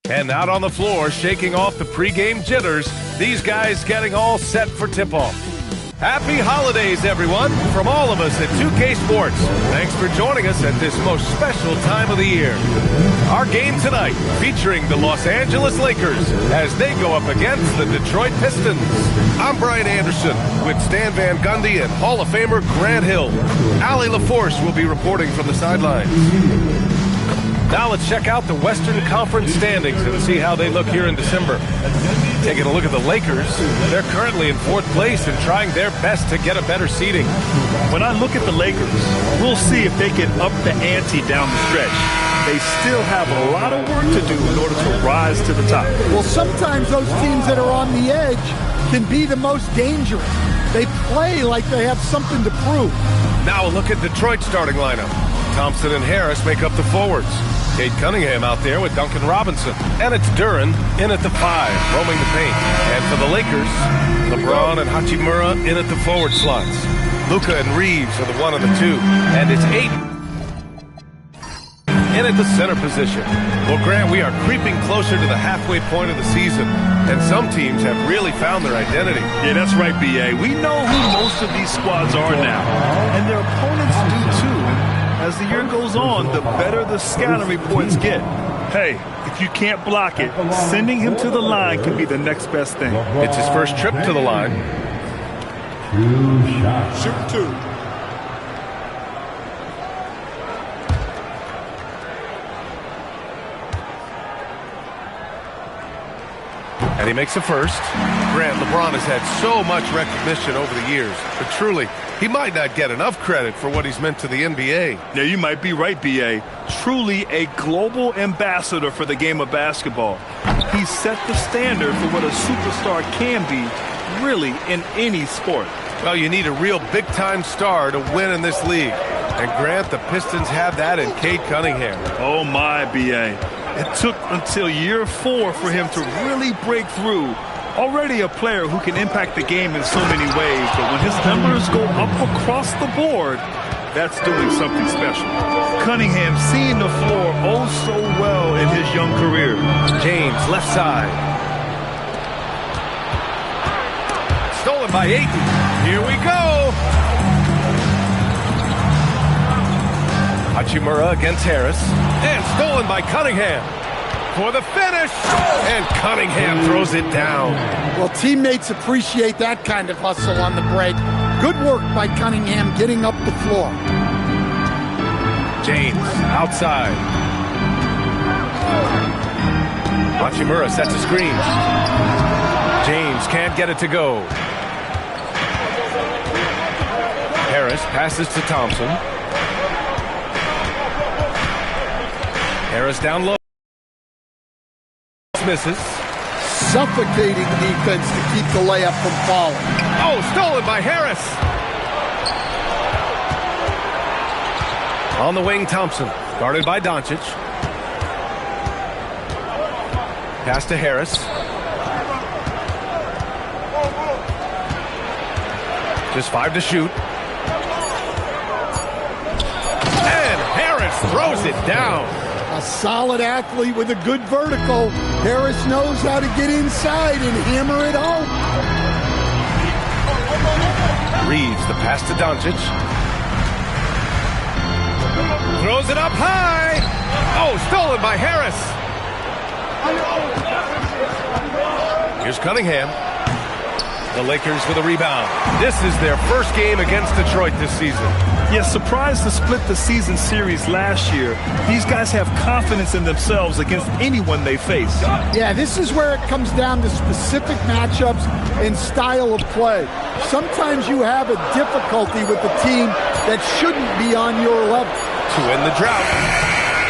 And out on the floor, shaking off the pregame jitters, these guys getting all set for tip-off. Happy holidays, everyone, from all of us at 2K Sports. Thanks for joining us at this most special time of the year. Our game tonight featuring the Los Angeles Lakers as they go up against the Detroit Pistons. I'm Brian Anderson with Stan Van Gundy and Hall of Famer Grant Hill. Allie LaForce will be reporting from the sidelines. Now let's check out the Western Conference standings and see how they look here in December. Taking a look at the Lakers, they're currently in 4th place and trying their best to get a better seeding. When I look at the Lakers, we'll see if they can up the ante down the stretch. They still have a lot of work to do in order to rise to the top. Well, sometimes those teams that are on the edge can be the most dangerous. They play like they have something to prove. Now a look at Detroit's starting lineup. Thompson and Harris make up the forwards. Cade Cunningham out there with Duncan Robinson. And it's Duren in at the 5, roaming the paint. And for the Lakers, LeBron and Hachimura in at the forward slots. Luka and Reeves are the 1 and the 2. And it's Ayton in at the center position. Well, Grant, we are creeping closer to the halfway point of the season, and some teams have really found their identity. Yeah, that's right, B.A. We know who most of these squads are now, and their opponents do too. As the year goes on, the better the scouting reports get. Hey, if you can't block it, sending him to the line can be the next best thing. It's his first trip to the line. 2 shots. Shoot 2. And he makes a first. Grant, LeBron has had so much recognition over the years, but truly, he might not get enough credit for what he's meant to the NBA. Yeah, you might be right, B.A. Truly a global ambassador for the game of basketball. He set the standard for what a superstar can be, really, in any sport. Well, you need a real big-time star to win in this league. And Grant, the Pistons have that in Cade Cunningham. Oh, my, B.A. It took until year 4 for him to really break through. Already a player who can impact the game in so many ways, but when his numbers go up across the board, that's doing something special. Cunningham seeing the floor oh so well in his young career. James, left side. Stolen by Ayton. Here we go. Hachimura against Harris. And stolen by Cunningham. For the finish. And Cunningham throws it down. Well, teammates appreciate that kind of hustle on the break. Good work by Cunningham getting up the floor. James outside. Hachimura sets a screen. James can't get it to go. Harris passes to Thompson. Harris down low. Misses. Suffocating defense to keep the layup from falling. Oh, stolen by Harris. On the wing, Thompson. Guarded by Doncic. Pass to Harris. Just 5 to shoot. And Harris throws it down. A solid athlete with a good vertical. Harris knows how to get inside and hammer it home. Reeves, the pass to Doncic. Throws it up high. Oh, stolen by Harris. Here's Cunningham. The Lakers with a rebound. This is their first game against Detroit this season. Yes, surprised to split the season series last year. These guys have confidence in themselves against anyone they face. Yeah, this is where it comes down to specific matchups and style of play. Sometimes you have a difficulty with a team that shouldn't be on your level. To end the drought.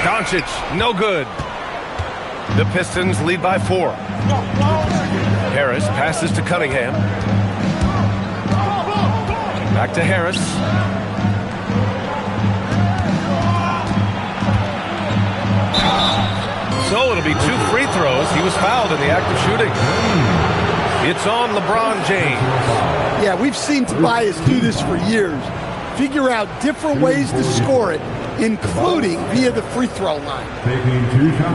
Doncic, no good. The Pistons lead by 4. Harris passes to Cunningham. Back to Harris. So it'll be 2 free throws. He was fouled in the act of shooting. It's on LeBron James. Yeah, we've seen Tobias do this for years. Figure out different ways to score it including via the free throw line.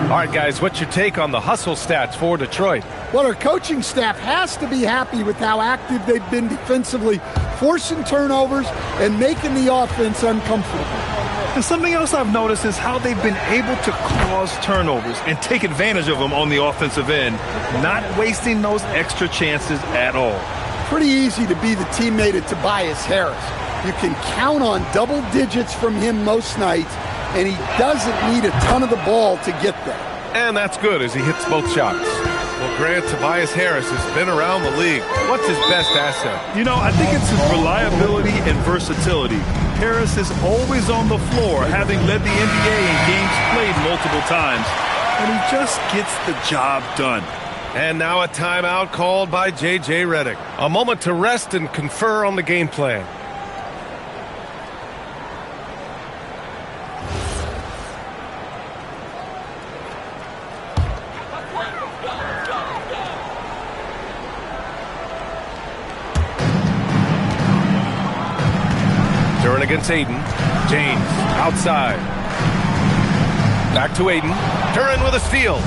All right, guys, what's your take on the hustle stats for Detroit? Well, our coaching staff has to be happy with how active they've been defensively, forcing turnovers and making the offense uncomfortable. And something else I've noticed is how they've been able to cause turnovers and take advantage of them on the offensive end, not wasting those extra chances at all. Pretty easy to be the teammate of Tobias Harris. You can count on double digits from him most nights, and he doesn't need a ton of the ball to get there. And that's good as he hits both shots. Well, Grant, Tobias Harris has been around the league. What's his best asset? You know, I think it's his reliability and versatility. Harris is always on the floor, having led the NBA in games played multiple times, and he just gets the job done. And now a timeout called by J.J. Redick. A moment to rest and confer on the game plan. Duren against Aiden. James outside. Back to Aiden. Duren with a steal.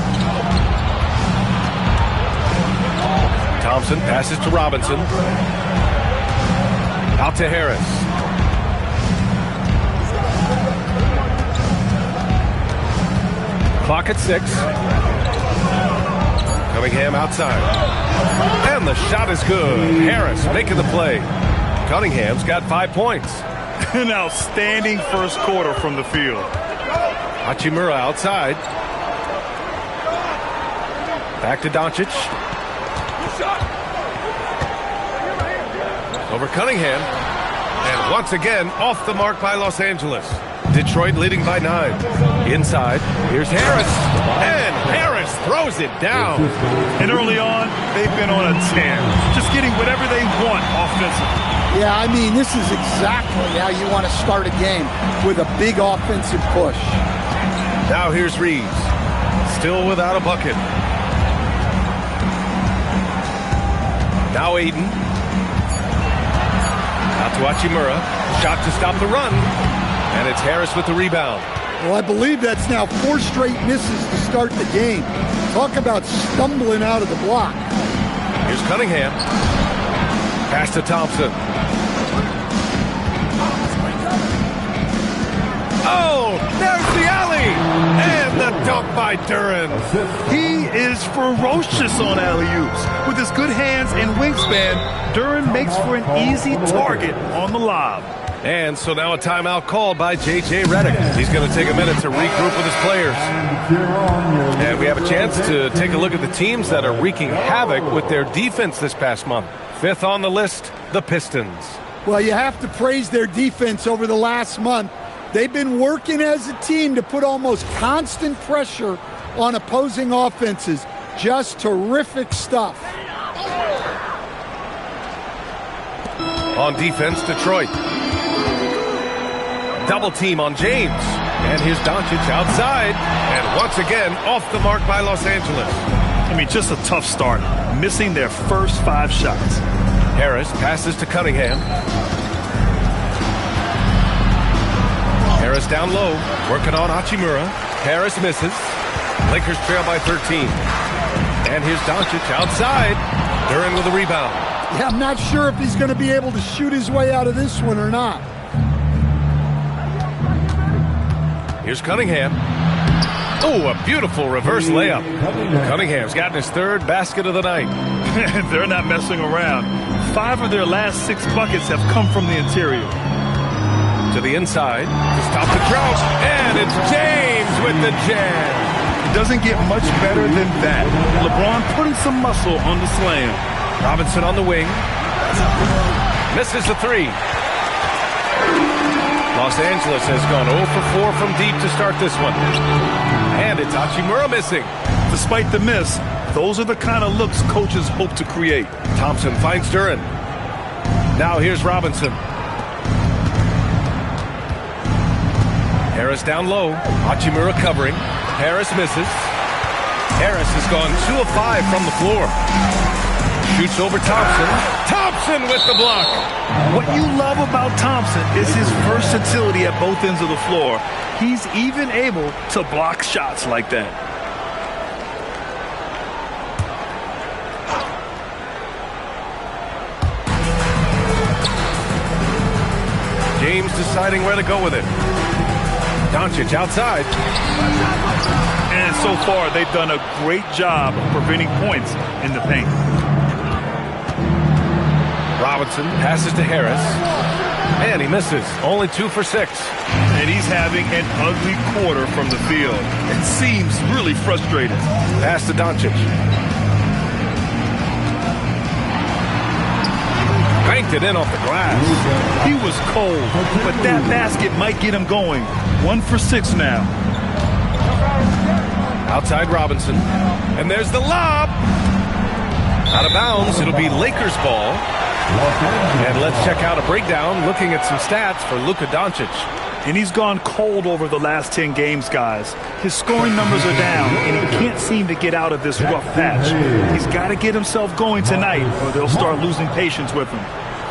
Thompson passes to Robinson. Out to Harris. Clock at 6. Cunningham outside. And the shot is good. Harris making the play. Cunningham's got 5 points. An outstanding first quarter from the field. Hachimura outside. Back to Doncic. Over Cunningham. And once again, off the mark by Los Angeles. Detroit leading by 9. Inside, here's Harris. And Harris throws it down. And early on, they've been on a tear. Just getting whatever they want offensively. Yeah, I mean, this is exactly how you want to start a game, with a big offensive push. Now here's Reeves. Still without a bucket. Now Aiden. Out to Hachimura. Shot to stop the run. And it's Harris with the rebound. Well, I believe that's now 4 straight misses to start the game. Talk about stumbling out of the block. Here's Cunningham. Pass to Thompson. Oh, there's the alley! And the dunk by Duren. He is ferocious on alley-oops. With his good hands and wingspan, Duren makes for an easy target on the lob. And so now a timeout called by J.J. Redick. He's going to take a minute to regroup with his players. And we have a chance to take a look at the teams that are wreaking havoc with their defense this past month. 5th on the list, the Pistons. Well, you have to praise their defense over the last month. They've been working as a team to put almost constant pressure on opposing offenses. Just terrific stuff. On defense, Detroit. Double team on James. And here's Doncic outside. And once again, off the mark by Los Angeles. I mean, just a tough start. Missing their first 5 shots. Harris passes to Cunningham. Harris down low, working on Hachimura. Harris misses. Lakers trail by 13. And here's Doncic outside. Duren with a rebound. Yeah, I'm not sure if he's going to be able to shoot his way out of this one or not. Here's Cunningham. Oh, a beautiful reverse layup. Cunningham's gotten his 3rd basket of the night. They're not messing around. 5 of their last 6 buckets have come from the interior. To the inside, to stop the drought, and it's James with the jam. It doesn't get much better than that. LeBron putting some muscle on the slam. Robinson on the wing. Misses the 3. Los Angeles has gone 0 for 4 from deep to start this one. And it's Hachimura missing. Despite the miss, those are the kind of looks coaches hope to create. Thompson finds Duren. Now here's Robinson. Harris down low. Hachimura covering. Harris misses. Harris has gone 2 of 5 from the floor. Shoots over Thompson. Thompson with the block. What you love about Thompson is his versatility at both ends of the floor. He's even able to block shots like that. James deciding where to go with it. Doncic outside. And so far, they've done a great job of preventing points in the paint. Robinson passes to Harris. And he misses. Only 2 for 6. And he's having an ugly quarter from the field. It seems really frustrating. Pass to Doncic. Banked it in off the glass. He was cold, but that basket might get him going. 1 for 6 now. Outside Robinson. And there's the lob. Out of bounds. It'll be Lakers ball. And let's check out a breakdown looking at some stats for Luka Doncic. And he's gone cold over the last 10 games, guys. His scoring numbers are down, and he can't seem to get out of this rough patch. He's got to get himself going tonight, or they'll start losing patience with him.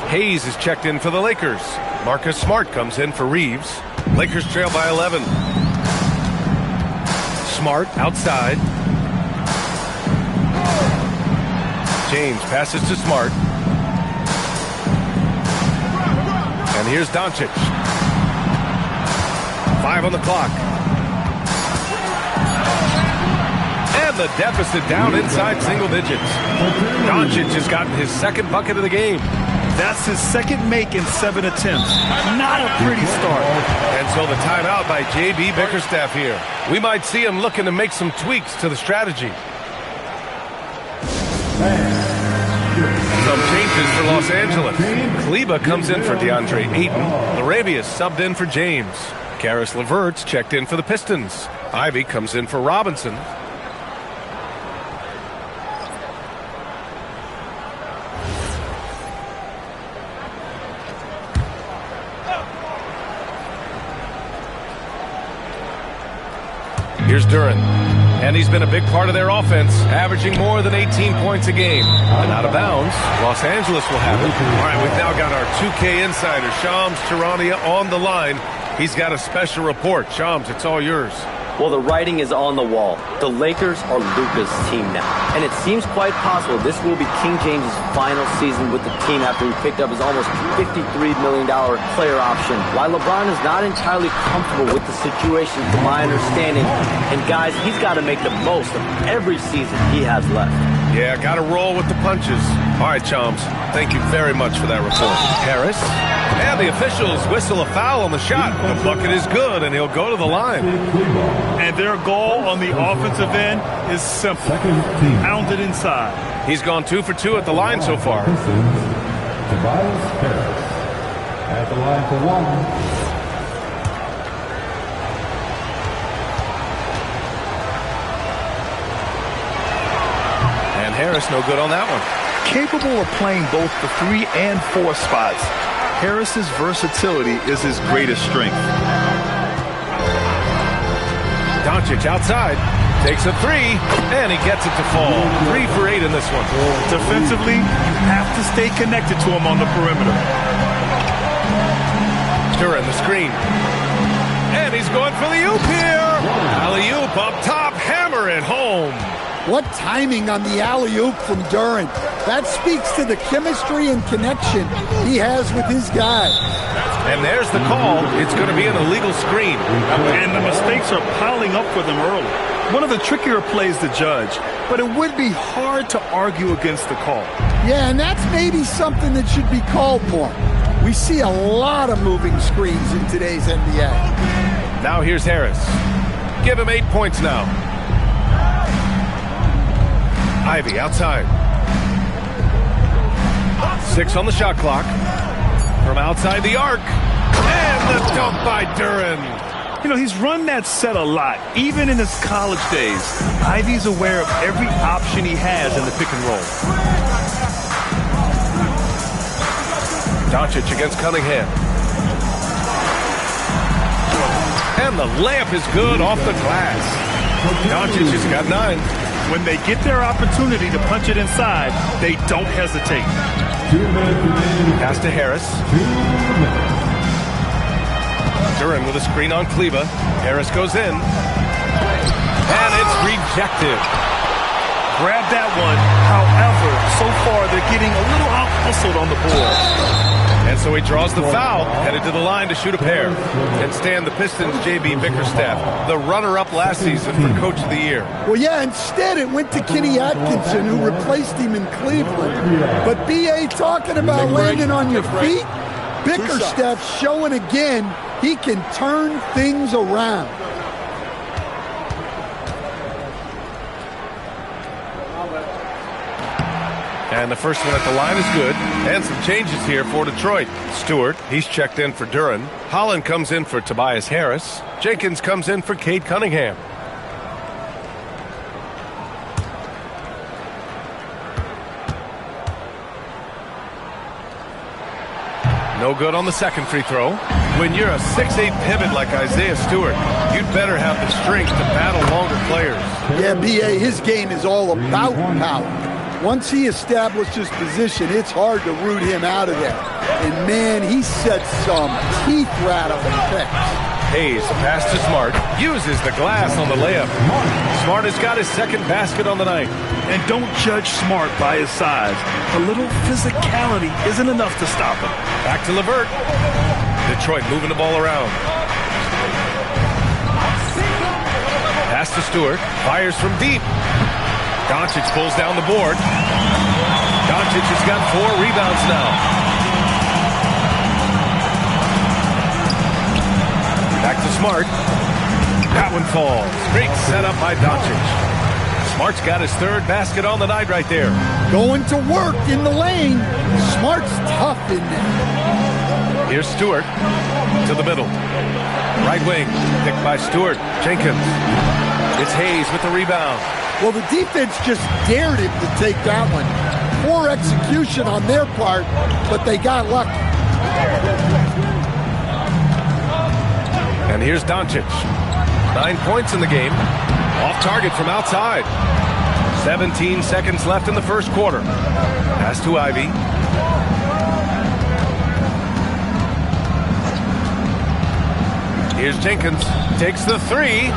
Hayes is checked in for the Lakers. Marcus Smart comes in for Reeves. Lakers trail by 11. Smart outside. James passes to Smart. And here's Doncic. 5 on the clock. And the deficit down inside single digits. Doncic has gotten his second bucket of the game. That's his second make in 7 attempts. Not a pretty start. And so the timeout by J.B. Bickerstaff here. We might see him looking to make some tweaks to the strategy. Some changes for Los Angeles. Kleba comes in for DeAndre Ayton. Larabius subbed in for James. Karis LeVert's checked in for the Pistons. Ivy comes in for Robinson. Here's Duren. And he's been a big part of their offense, averaging more than 18 points a game. And out of bounds, Los Angeles will have it. All right, we've now got our 2K insider, Shams Charania, on the line. He's got a special report. Shams, it's all yours. Well, the writing is on the wall. The Lakers are Luka's team now. And it seems quite possible this will be King James' final season with the team after he picked up his almost $53 million player option. While LeBron is not entirely comfortable with the situation, from my understanding, and guys, he's got to make the most of every season he has left. Yeah, got to roll with the punches. All right, Chums, thank you very much for that report. Harris, and the officials whistle a foul on the shot. The bucket is good, and he'll go to the line. And their goal on the offensive end is simple. Pound it inside. He's gone 2 for 2 at the line so far. Tobias Harris at the line for 1. Harris no good on that one. Capable of playing both the 3 and 4 spots, Harris's versatility is his greatest strength. Doncic outside, takes a 3, and he gets it to fall. 3 for 8 in this one. Defensively, you have to stay connected to him on the perimeter. Duren the screen. And he's going for the oop here. Alley-oop up top, hammer it home. What timing on the alley-oop from Duren. That speaks to the chemistry and connection he has with his guy. And there's the call. It's going to be an illegal screen. And the mistakes are piling up for them early. One of the trickier plays to judge, but it would be hard to argue against the call. Yeah, and that's maybe something that should be called more. We see a lot of moving screens in today's NBA. Now here's Harris. Give him 8 points now. Ivy outside. 6 on the shot clock. From outside the arc. And the dunk by Duren. You know, he's run that set a lot, even in his college days. Ivy's aware of every option he has in the pick and roll. Doncic against Cunningham. And the layup is good off the glass. Doncic has got 9. When they get their opportunity to punch it inside, they don't hesitate. Pass to Harris. Duran with a screen on Kleba. Harris goes in. And it's rejected. Grab that one. However, so far they're getting a little out-hustled on the board. And so he draws the foul, headed to the line to shoot a pair. And Stan, the Pistons' J.B. Bickerstaff, the runner-up last season for Coach of the Year. Well, yeah, instead it went to Kenny Atkinson, who replaced him in Cleveland. But B.A. talking about landing on your feet, Bickerstaff showing again he can turn things around. And the first one at the line is good. And some changes here for Detroit. Stewart, he's checked in for Duran. Holland comes in for Tobias Harris. Jenkins comes in for Cade Cunningham. No good on the second free throw. When you're a 6'8 pivot like Isaiah Stewart, you'd better have the strength to battle longer players. Yeah, B.A., his game is all about power. Once he establishes position, it's hard to root him out of there. And, man, he sets some teeth-rattling picks. Hayes, pass to Smart, uses the glass on the layup. Smart has got his second basket on the night. And don't judge Smart by his size. A little physicality isn't enough to stop him. Back to LeVert. Detroit moving the ball around. Pass to Stewart, fires from deep. Doncic pulls down the board. Doncic has got 4 rebounds now. Back to Smart. That one falls. Great setup by Doncic. Smart's got his third basket on the night right there. Going to work in the lane. Smart's tough in there. Here's Stewart to the middle. Right wing, picked by Stewart. Jenkins. It's Hayes with the rebound. Well, the defense just dared him to take that one. Poor execution on their part, but they got lucky. And here's Doncic. 9 points in the game. Off target from outside. 17 seconds left in the first quarter. Pass to Ivy. Here's Jenkins. Takes the 3.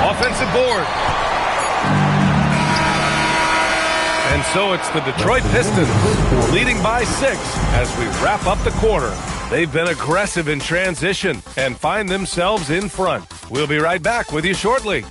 Offensive board. And so it's the Detroit Pistons leading by 6 as we wrap up the quarter. They've been aggressive in transition and find themselves in front. We'll be right back with you shortly.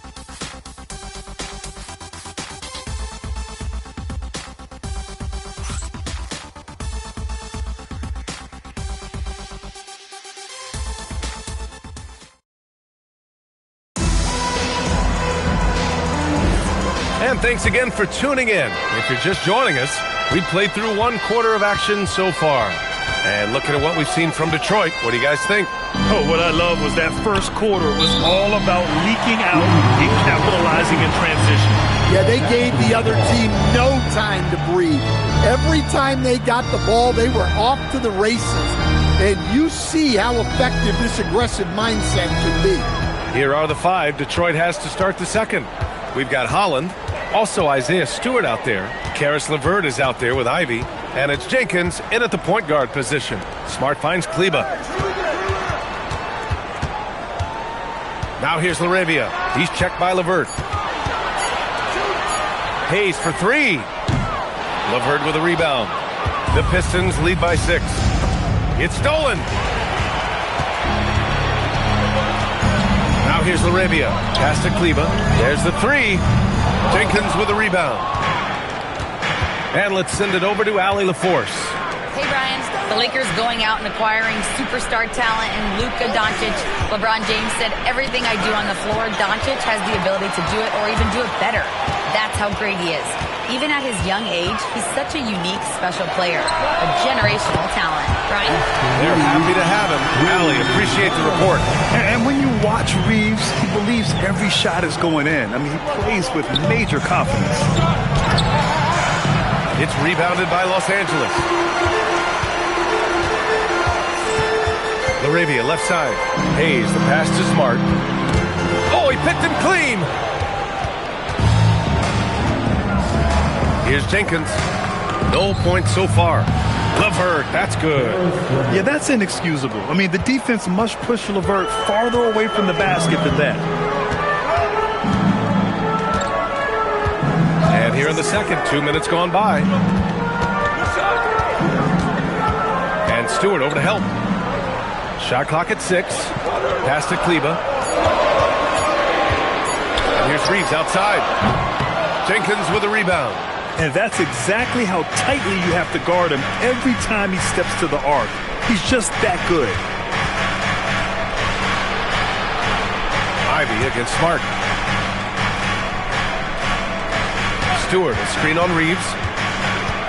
And thanks again for tuning in. If you're just joining us, we've played through 1 quarter of action so far. And looking at what we've seen from Detroit, what do you guys think? Oh, what I love was that first quarter was all about leaking out and capitalizing in transition. Yeah, they gave the other team no time to breathe. Every time they got the ball, they were off to the races. And you see how effective this aggressive mindset can be. Here are the 5 Detroit has to start the second. We've got Holland, also Isaiah Stewart out there. Karis LeVert is out there with Ivy. And it's Jenkins in at the point guard position. Smart finds Kleba. Now here's Laravia. He's checked by LeVert. Hayes for 3. LeVert with a rebound. The Pistons lead by 6. It's stolen. Now here's Laravia. Pass to Kleba. There's the 3. Jenkins with a rebound. And let's send it over to Allie LaForce. Hey, Brian. The Lakers going out and acquiring superstar talent in Luka, Doncic. LeBron James said, everything I do on the floor, Doncic has the ability to do it or even do it better. That's how great he is. Even at his young age, he's such a unique, special player. A generational talent. Brian? They're happy to have him. Allie, appreciate the report. And when you watch Reeves, he believes every shot is going in. I mean, he plays with major confidence. It's rebounded by Los Angeles. Laravia, left side. Hayes, the pass to Smart. Oh, he picked him clean. Jenkins. No points so far. LeVert, that's good. Yeah, that's inexcusable. I mean, the defense must push LeVert farther away from the basket than that. And here in the second, 2 minutes gone by. And Stewart over to help. Shot clock at 6. Pass to Kleba. And here's Reeves outside. Jenkins with a rebound. And that's exactly how tightly you have to guard him every time he steps to the arc. He's just that good. Ivy against Smart. Stewart, a screen on Reeves.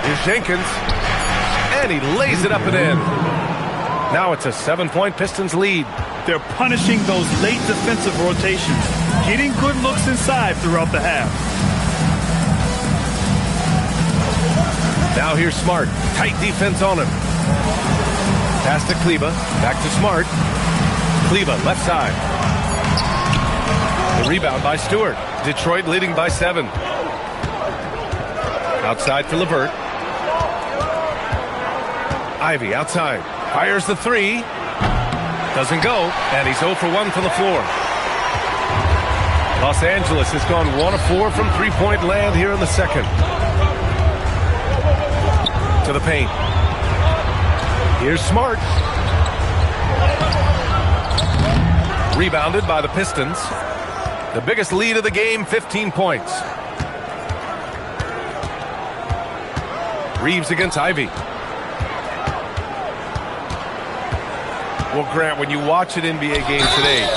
Here's Jenkins. And he lays it up and in. Now it's a 7-point Pistons lead. They're punishing those late defensive rotations, getting good looks inside throughout the half. Now here's Smart. Tight defense on him. Pass to Kleba. Back to Smart. Kleba, left side. The rebound by Stewart. Detroit leading by 7. Outside to LeVert. Ivy outside. Fires the 3. Doesn't go. And he's 0 for 1 from the floor. Los Angeles has gone 1 of 4 from three-point land here in the second. To the paint. Here's Smart. Rebounded by the Pistons. The biggest lead of the game, 15 points. Reeves against Ivy. Well, Grant, when you watch an NBA game today,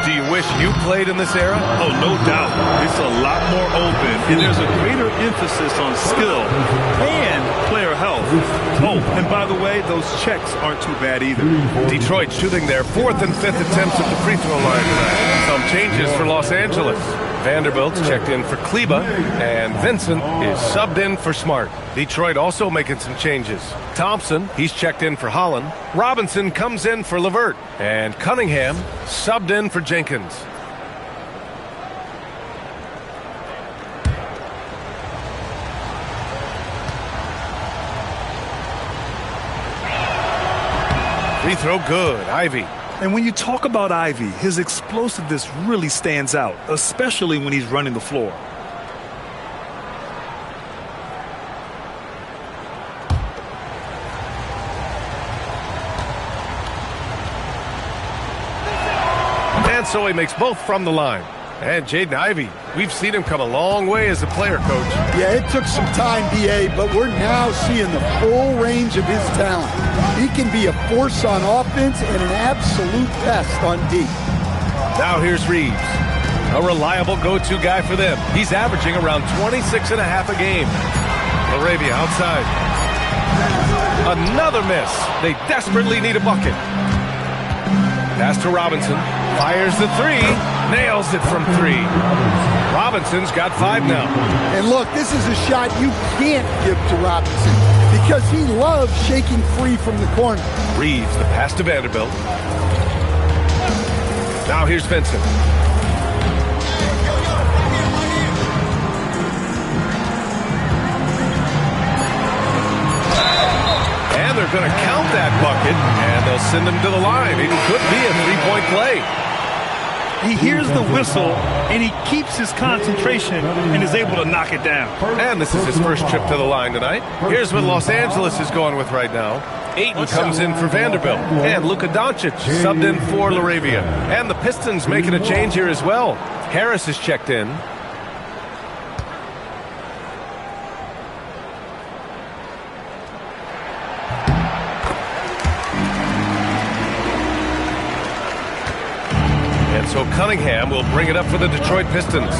do you wish you played in this era? Oh, no doubt. It's a lot more open, and there's a greater emphasis on skill and player health. Oh, and by the way, those checks aren't too bad either. Detroit shooting their 4th and 5th attempts at the free throw line tonight. Some changes for Los Angeles. Vanderbilt's checked in for Kleba, and Vincent is subbed in for Smart. Detroit also making some changes. Thompson, he's checked in for Holland. Robinson comes in for LeVert. And Cunningham subbed in for Jenkins. Free throw good. Ivy. And when you talk about Ivy, his explosiveness really stands out, especially when he's running the floor. And so he makes both from the line. And Jaden Ivey, we've seen him come a long way as a player, Coach. Yeah, it took some time, B.A., but we're now seeing the full range of his talent. He can be a force on offense and an absolute pest on D. Now here's Reeves, a reliable go-to guy for them. He's averaging around 26 and a half a game. Laravia outside. Another miss. They desperately need a bucket. Pass to Robinson. Fires the 3. Nails it from 3. Robinson's got 5 now. And look, this is a shot you can't give to Robinson because he loves shaking free from the corner. Reeves, the pass to Vanderbilt. Now here's Vincent. And they're going to count that bucket, and they'll send him to the line. It could be a three-point play. He hears the whistle, and he keeps his concentration and is able to knock it down. And this is his first trip to the line tonight. Here's what Los Angeles is going with right now. Ayton comes in for Vanderbilt. And Luka Doncic subbed in for Laravia. And the Pistons making a change here as well. Harris is checked in. So Cunningham will bring it up for the Detroit Pistons.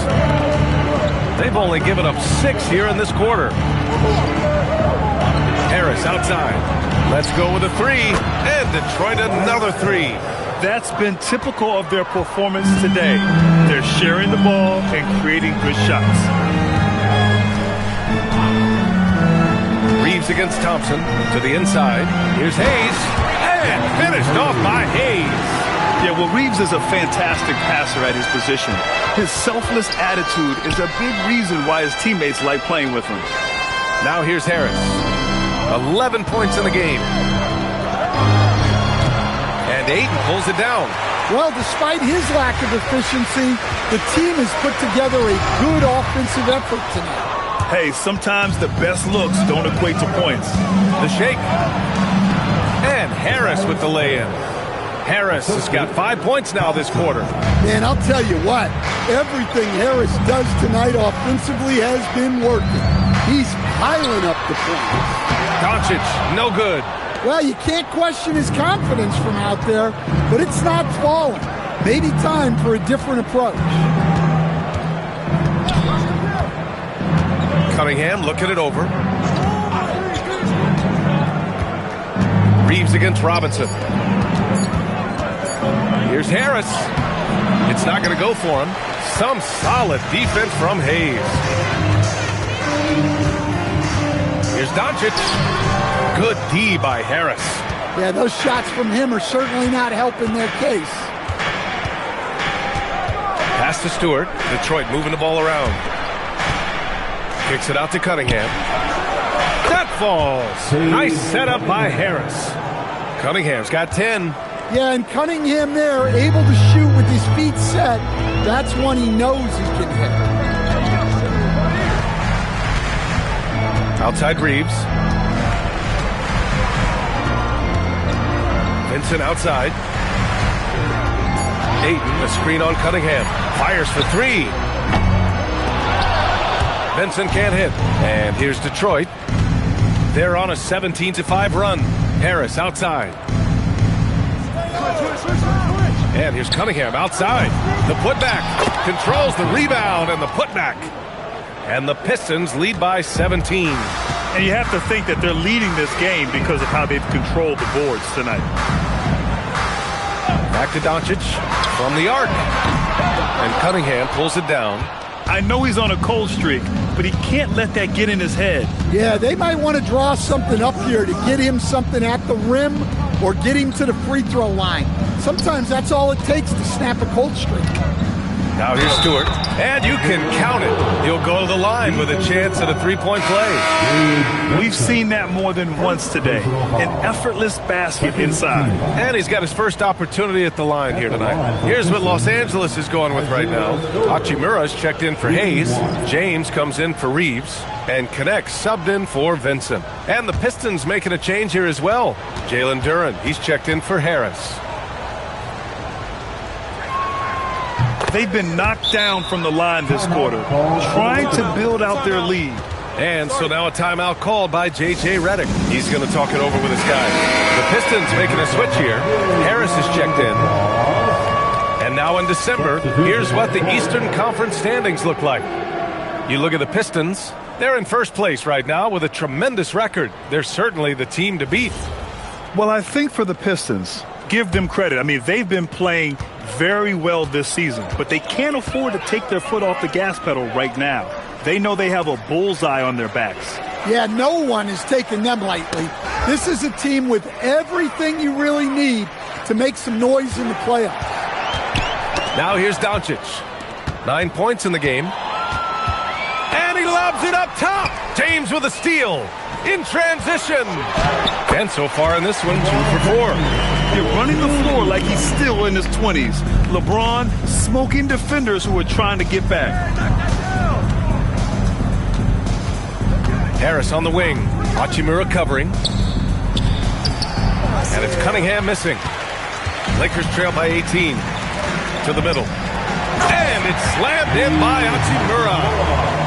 They've only given up 6 here in this quarter. Harris outside. Let's go with a 3. And Detroit another 3. That's been typical of their performance today. They're sharing the ball and creating good shots. Reeves against Thompson to the inside. Here's Hayes. And finished off by Hayes. Yeah, well, Reeves is a fantastic passer at his position. His selfless attitude is a big reason why his teammates like playing with him. Now here's Harris. 11 points in the game. And Ayton pulls it down. Well, despite his lack of efficiency, the team has put together a good offensive effort tonight. Hey, sometimes the best looks don't equate to points. The shake. And Harris with the lay-in. Harris has got 5 points now this quarter. Man, I'll tell you what, everything Harris does tonight offensively has been working. He's piling up the points. Doncic, no good. Well, you can't question his confidence from out there, but it's not falling. Maybe time for a different approach. Cunningham looking it over. Reeves against Robinson. Here's Harris. It's not going to go for him. Some solid defense from Hayes. Here's Doncic. Good D by Harris. Yeah, those shots from him are certainly not helping their case. Pass to Stewart. Detroit moving the ball around. Kicks it out to Cunningham. That falls. Nice setup by Harris. Cunningham's got 10. Yeah, and Cunningham there, able to shoot with his feet set. That's one he knows he can hit. Outside Reeves. Vincent outside. Ayton, a screen on Cunningham. Fires for three. Vincent can't hit. And here's Detroit. They're on a 17-5 run. Harris outside. And here's Cunningham outside. The putback. Controls the rebound and the putback. And the Pistons lead by 17. And you have to think that they're leading this game because of how they've controlled the boards tonight. Back to Doncic from the arc. And Cunningham pulls it down. I know he's on a cold streak, but he can't let that get in his head. Yeah, they might want to draw something up here to get him something at the rim or get him to the free throw line. Sometimes that's all it takes to snap a cold streak. Now here's Stewart, and you can count it. He'll go to the line with a chance at a three-point play. We've seen that more than once today. An effortless basket inside. And he's got his first opportunity at the line here tonight. Here's what Los Angeles is going with right now. Hachimura's checked in for Hayes. James comes in for Reeves. And Connect subbed in for Vincent. And the Pistons making a change here as well. Jalen Duren, he's checked in for Harris. They've been knocked down from the line this quarter, trying to build out their lead. And so now a timeout called by J.J. Redick. He's going to talk it over with his guys. The Pistons making a switch here. Harris is checked in. And now in December, here's what the Eastern Conference standings look like. You look at the Pistons. They're in first place right now with a tremendous record. They're certainly the team to beat. Well, I think for the Pistons, give them credit. I mean, they've been playing very well this season, but they can't afford to take their foot off the gas pedal right now. They know they have a bullseye on their backs. Yeah, no one is taking them lightly. This is a team with everything you really need to make some noise in the playoffs. Now here's Doncic. 9 points in the game. And he lobs it up top. James with a steal. In transition. And so far in this one, 2 for 4. You're running the floor like he's still in his 20s. LeBron smoking defenders who are trying to get back. Harris on the wing. Hachimura covering. And it's Cunningham missing. Lakers trail by 18. To the middle. And it's slammed in by Hachimura.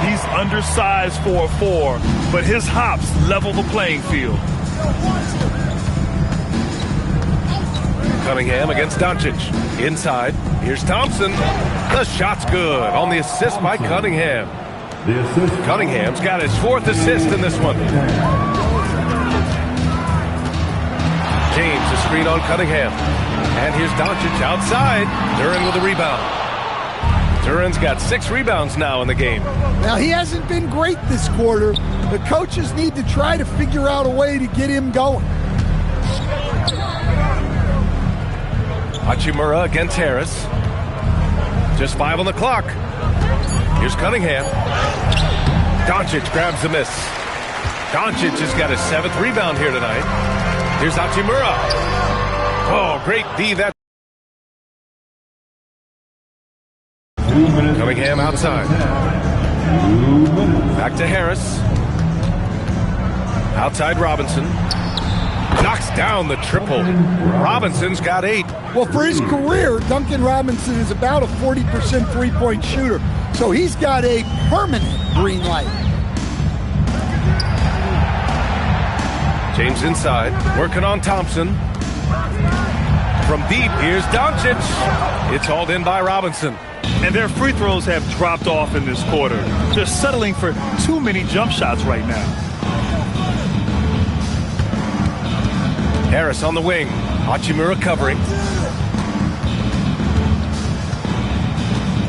He's undersized for a 4, but his hops level the playing field. Cunningham against Doncic. Inside. Here's Thompson. The shot's good on the assist by Cunningham. Cunningham's got his 4th assist in this one. James, a screen on Cunningham. And here's Doncic outside. Duren with a rebound. Duren's got 6 rebounds now in the game. Now, he hasn't been great this quarter. The coaches need to try to figure out a way to get him going. Hachimura against Harris. Just 5 on the clock. Here's Cunningham. Doncic grabs the miss. Doncic has got his 7th rebound here tonight. Here's Hachimura. Oh, great D that. Cunningham outside. Back to Harris. Outside Robinson. Knocks down the triple. Robinson's got 8. Well, for his career, Duncan Robinson is about a 40% three-point shooter. So he's got a permanent green light. James inside, working on Thompson. From deep, here's Doncic. It's hauled in by Robinson. And their free throws have dropped off in this quarter. They're settling for too many jump shots right now. Harris on the wing. Hachimura covering.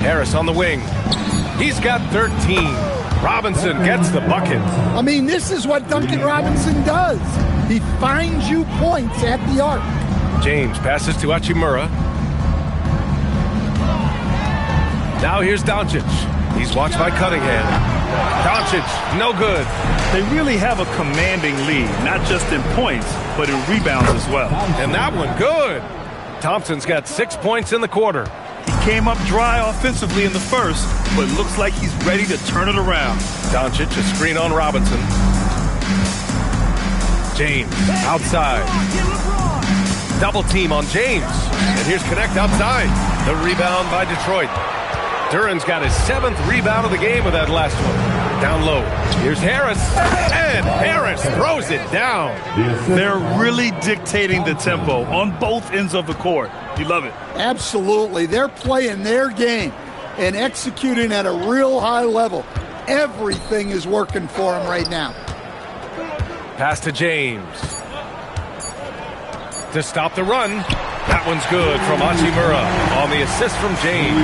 Harris on the wing. He's got 13. Robinson gets the bucket. I mean, this is what Duncan Robinson does. He finds you points at the arc. James passes to Hachimura. Now here's Doncic. He's watched by Cunningham. Doncic, no good. They really have a commanding lead, not just in points, but in rebounds as well. And that one, good. Thompson's got 6 points in the quarter. He came up dry offensively in the first, but looks like he's ready to turn it around. Doncic, a screen on Robinson. James, outside. Double team on James. And here's Connect outside. The rebound by Detroit. Duran's got his 7th rebound of the game with that last one. Down low. Here's Harris. And Harris throws it down. They're really dictating the tempo on both ends of the court. You love it. Absolutely. They're playing their game and executing at a real high level. Everything is working for them right now. Pass to James. To stop the run. That one's good from Hachimura on the assist from James.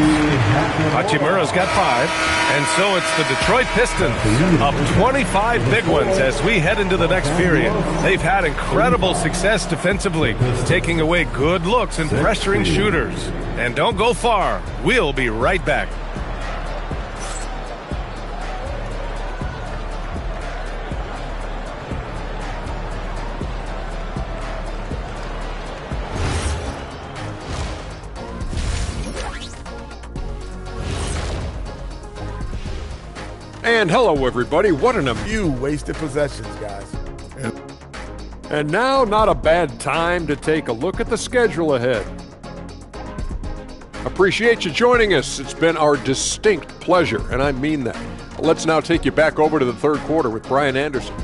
Hachimura's got 5. And so it's the Detroit Pistons up 25 big ones as we head into the next period. They've had incredible success defensively, taking away good looks and pressuring shooters. And don't go far. We'll be right back. And hello, everybody. What a few wasted possessions, guys. And now, not a bad time to take a look at the schedule ahead. Appreciate you joining us. It's been our distinct pleasure, and I mean that. Let's now take you back over to the third quarter with Brian Anderson.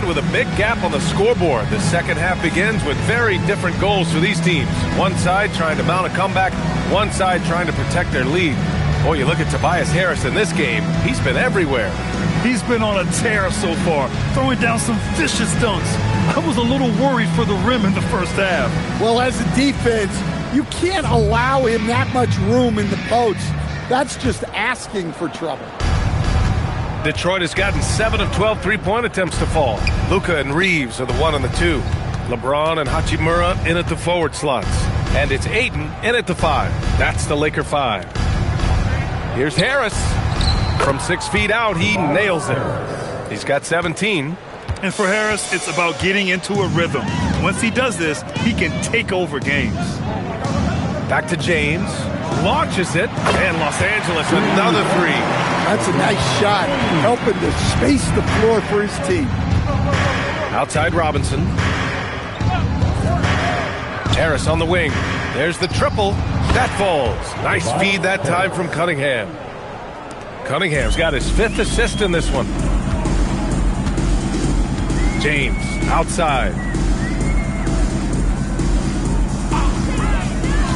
With a big gap on the scoreboard, the second half begins with very different goals for these teams. One side trying to mount a comeback, one side trying to protect their lead. Boy, you look at Tobias Harris in this game, he's been everywhere. He's been on a tear so far, throwing down some vicious dunks. I was a little worried for the rim in the first half. Well, as a defense, you can't allow him that much room in the post. That's just asking for trouble. Detroit has gotten 7 of 12 three-point attempts to fall. Luka and Reeves are the 1 and the 2. LeBron and Hachimura in at the forward slots. And it's Ayton in at the 5. That's the Laker 5. Here's Harris. From 6 feet out, he nails it. He's got 17. And for Harris, it's about getting into a rhythm. Once he does this, he can take over games. Back to James. Launches it. And Los Angeles another 3. That's a nice shot, helping to space the floor for his team. Outside Robinson. Harris on the wing. There's the triple. That falls. Nice feed that time from Cunningham. Cunningham's got his 5th assist in this one. James outside.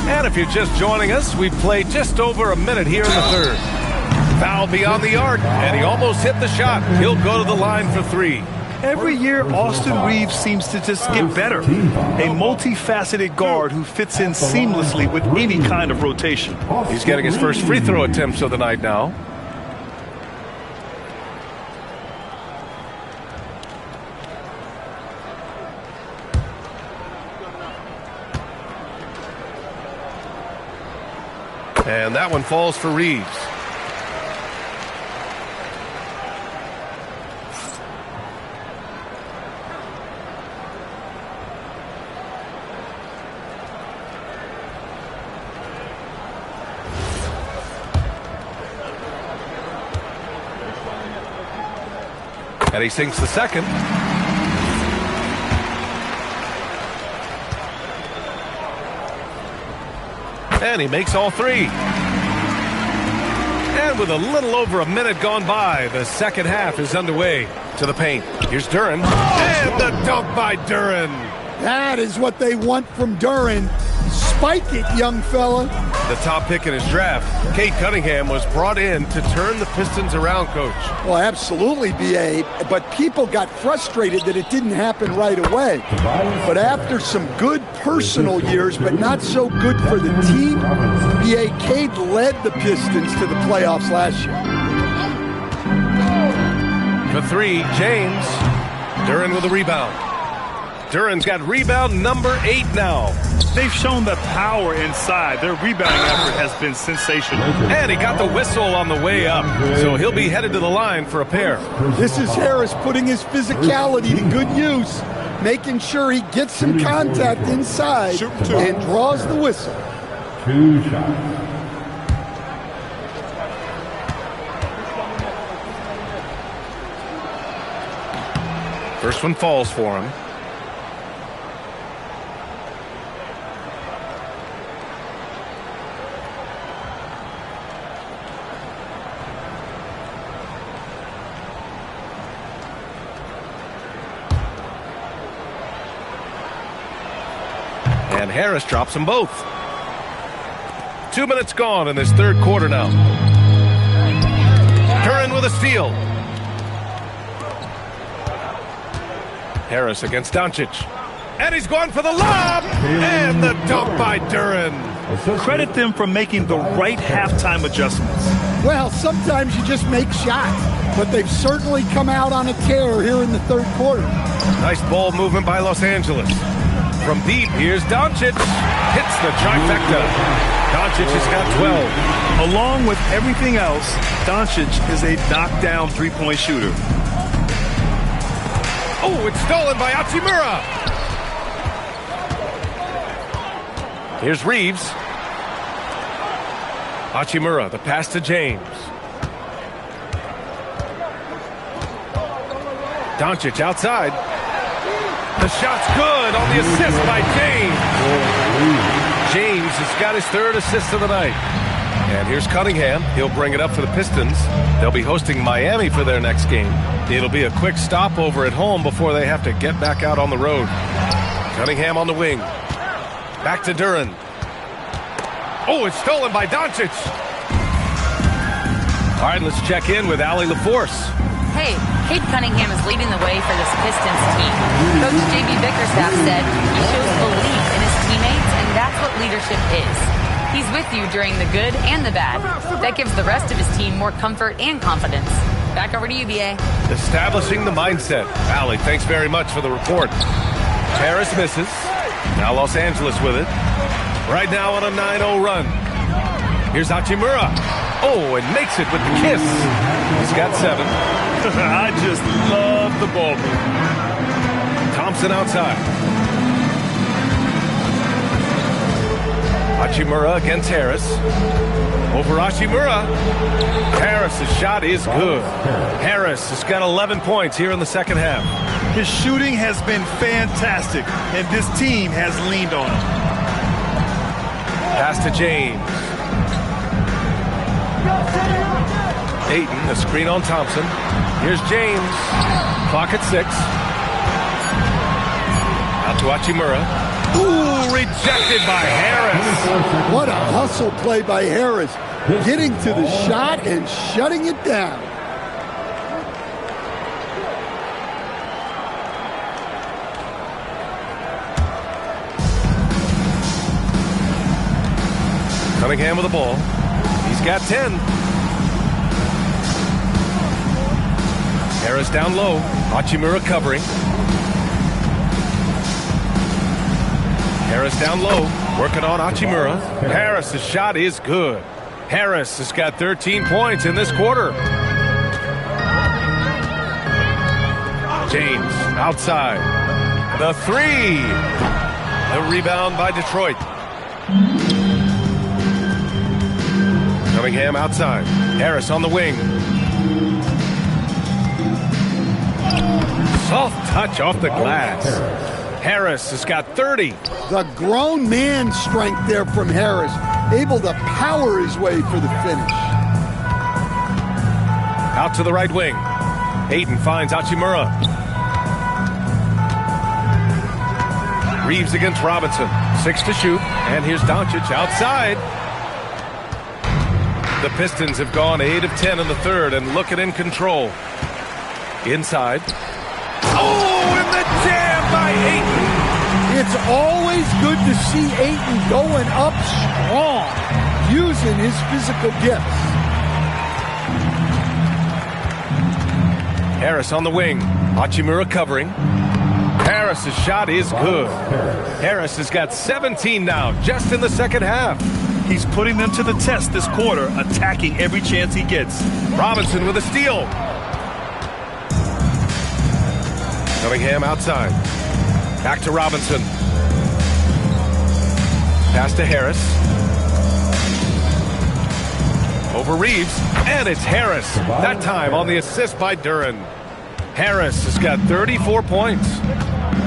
And if you're just joining us, we've played just over a minute here in the third. Foul beyond the arc, and he almost hit the shot. He'll go to the line for 3. Every year, Austin Reeves seems to just get better. A multifaceted guard who fits in seamlessly with any kind of rotation. He's getting his first free throw attempts of the night now. And that one falls for Reeves. And he sinks the second. And he makes all three. And with a little over a minute gone by, the second half is underway. To the paint. Here's Duren. And the dunk by Duren. That is what they want from Duren. Spike it, young fella. The top pick in his draft, Cade Cunningham, was brought in to turn the Pistons around, Coach. Well, absolutely, B.A., but people got frustrated that it didn't happen right away. But after some good personal years, but not so good for the team, B.A., Cade led the Pistons to the playoffs last year. For three, James. Duren with a rebound. Duren's got rebound number 8 now. They've shown the power inside. Their rebounding effort has been sensational. And he got the whistle on the way up, so he'll be headed to the line for a pair. This is Harris putting his physicality to good use, making sure he gets some contact inside and draws the whistle. 2 shots. First one falls for him. And Harris drops them both. 2 minutes gone in this third quarter now. Duren with a steal. Harris against Doncic. And he's going for the lob. And the dunk by Duren. Credit them for making the right halftime adjustments. Well, sometimes you just make shots, but they've certainly come out on a tear here in the third quarter. Nice ball movement by Los Angeles. From deep, here's Doncic. Hits the trifecta. Doncic has got 12. Along with everything else, Doncic is a knockdown three-point shooter. Oh, it's stolen by Hachimura. Here's Reeves. Hachimura, the pass to James. Doncic outside. The shot's good on the assist by James. James has got his third assist of the night. And here's Cunningham. He'll bring it up for the Pistons. They'll be hosting Miami for their next game. It'll be a quick stopover at home before they have to get back out on the road. Cunningham on the wing. Back to Duren. Oh, it's stolen by Doncic. All right, let's check in with Allie LaForce. Hey, Cade Cunningham is leading the way for this Pistons team. Coach J.B. Bickerstaff said he shows belief in his teammates, and that's what leadership is. He's with you during the good and the bad. That gives the rest of his team more comfort and confidence. Back over to you, B.A. Establishing the mindset. Allie, thanks very much for the report. Harris misses. Now Los Angeles with it. Right now on a 9-0 run. Here's Hachimura. Oh, and makes it with the kiss. He's got 7. I just love the ball move. Thompson outside. Hachimura against Harris. Over Hachimura. Harris's shot is good. Harris has got 11 points here in the second half. His shooting has been fantastic, and this team has leaned on him. Pass to James. Ayton, the screen on Thompson. Here's James. Clock at 6. Out to Hachimura. Ooh, rejected by Harris. What a hustle play by Harris. Getting to the shot and shutting it down. Cunningham with the ball. He's got 10. Harris down low. Hachimura covering. Harris down low. Working on Hachimura. Harris's shot is good. Harris has got 13 points in this quarter. James outside. The three. The rebound by Detroit. Cunningham outside. Harris on the wing. Soft touch off the glass. Harris has got 30. The grown man strength there from Harris. Able to power his way for the finish. Out to the right wing. Hayden finds Hachimura. Reeves against Robinson. 6 to shoot. And here's Doncic outside. The Pistons have gone 8 of 10 in the third and looking in control. Inside. Oh, and the jam by Ayton. It's always good to see Ayton going up strong, using his physical gifts. Harris on the wing. Hachimura covering. Harris's shot is good. Harris has got 17 now, just in the second half. He's putting them to the test this quarter, attacking every chance he gets. Robinson with a steal. Cunningham outside. Back to Robinson. Pass to Harris. Over Reeves. And it's Harris. That time on the assist by Duren. Harris has got 34 points.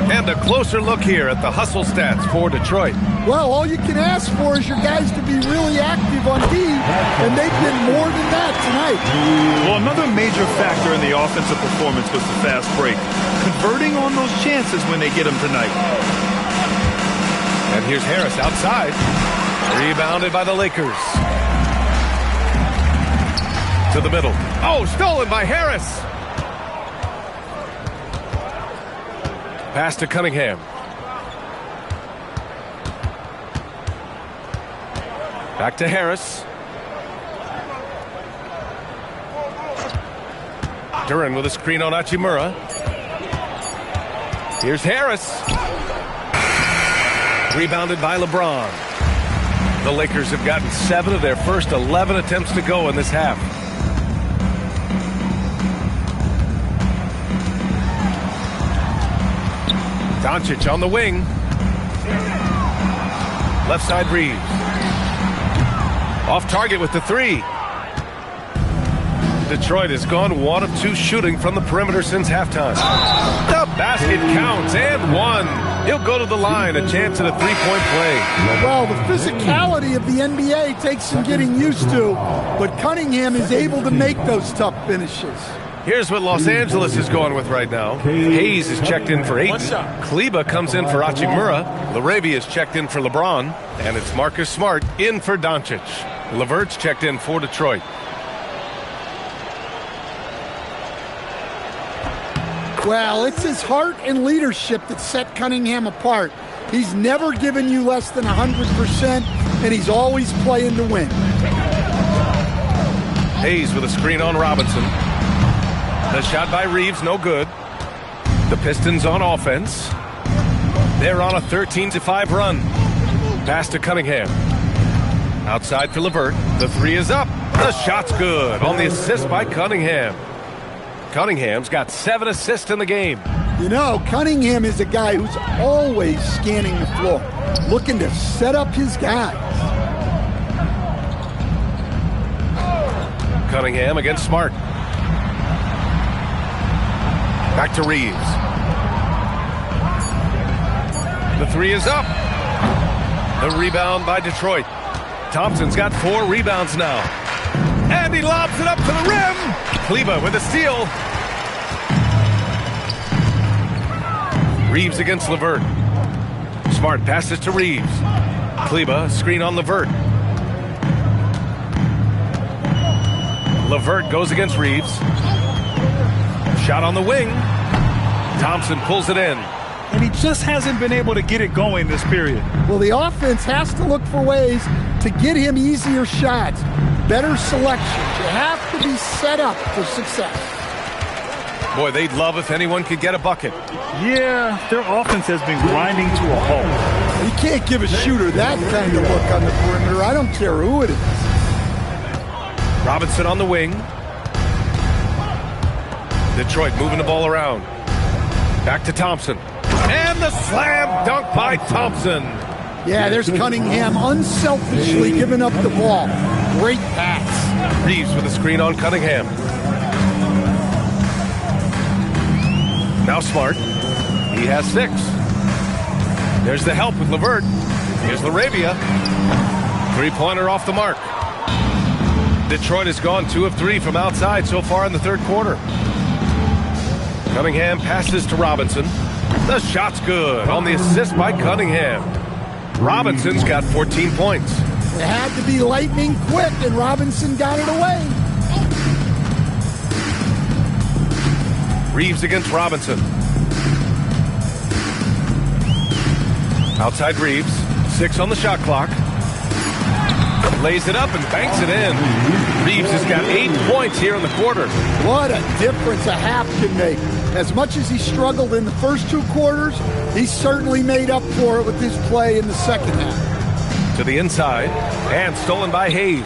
And a closer look here at the hustle stats for Detroit. Well, all you can ask for is your guys to be really active on D, and they've been more than that tonight. Well, another major factor in the offensive performance was the fast break. Converting on those chances when they get them tonight. And here's Harris outside. Rebounded by the Lakers. To the middle. Oh, stolen by Harris. Pass to Cunningham. Back to Harris. Duren with a screen on Hachimura. Here's Harris. Rebounded by LeBron. The Lakers have gotten 7 of their first 11 attempts to go in this half. Doncic on the wing. Left side Reeves. Off target with the three. Detroit has gone 1 of 2 shooting from the perimeter since halftime. The basket counts and 1. He'll go to the line, a chance at a 3-point play. Well, the physicality of the NBA takes some getting used to, but Cunningham is able to make those tough finishes. Here's what Los Angeles is going with right now. Hayes is checked in for Ayton. Kleba comes in for Hachimura. LaRavia is checked in for LeBron. And it's Marcus Smart in for Doncic. LeVert's checked in for Detroit. Well, it's his heart and leadership that set Cunningham apart. He's never given you less than 100%, and he's always playing to win. Hayes with a screen on Robinson. The shot by Reeves, no good. The Pistons on offense. They're on a 13-5 run. Pass to Cunningham. Outside for LeVert. The three is up. The shot's good on the assist by Cunningham. Cunningham's got 7 assists in the game. You know, Cunningham is a guy who's always scanning the floor, looking to set up his guys. Cunningham against Smart. Back to Reeves. The three is up. The rebound by Detroit. Thompson's got 4 rebounds now. And he lobs it up to the rim. Kleba with a steal. Reeves against LeVert. Smart passes to Reeves. Kleba, screen on LeVert. LeVert goes against Reeves. Shot on the wing. Thompson pulls it in. And he just hasn't been able to get it going this period. Well, the offense has to look for ways to get him easier shots, better selections. You have to be set up for success. Boy, they'd love if anyone could get a bucket. Yeah, their offense has been grinding to a halt. You can't give a shooter that kind of look on the perimeter. I don't care who it is. Robinson on the wing. Detroit moving the ball around. Back to Thompson. And the slam dunk by Thompson. Yeah, there's Cunningham unselfishly giving up the ball. Great pass. Reeves with a screen on Cunningham. Now Smart. He has 6. There's the help with LeVert. Here's Laravia. 3-pointer off the mark. Detroit has gone 2 of 3 from outside so far in the third quarter. Cunningham passes to Robinson. The shot's good on the assist by Cunningham. Robinson's got 14 points. It had to be lightning quick, and Robinson got it away. Reeves against Robinson. Outside Reeves. 6 on the shot clock. Lays it up and banks it in. Reeves has got 8 points here in the quarter. What a difference a half can make. As much as he struggled in the first 2 quarters, he certainly made up for it with his play in the second half. To the inside, and stolen by Hayes.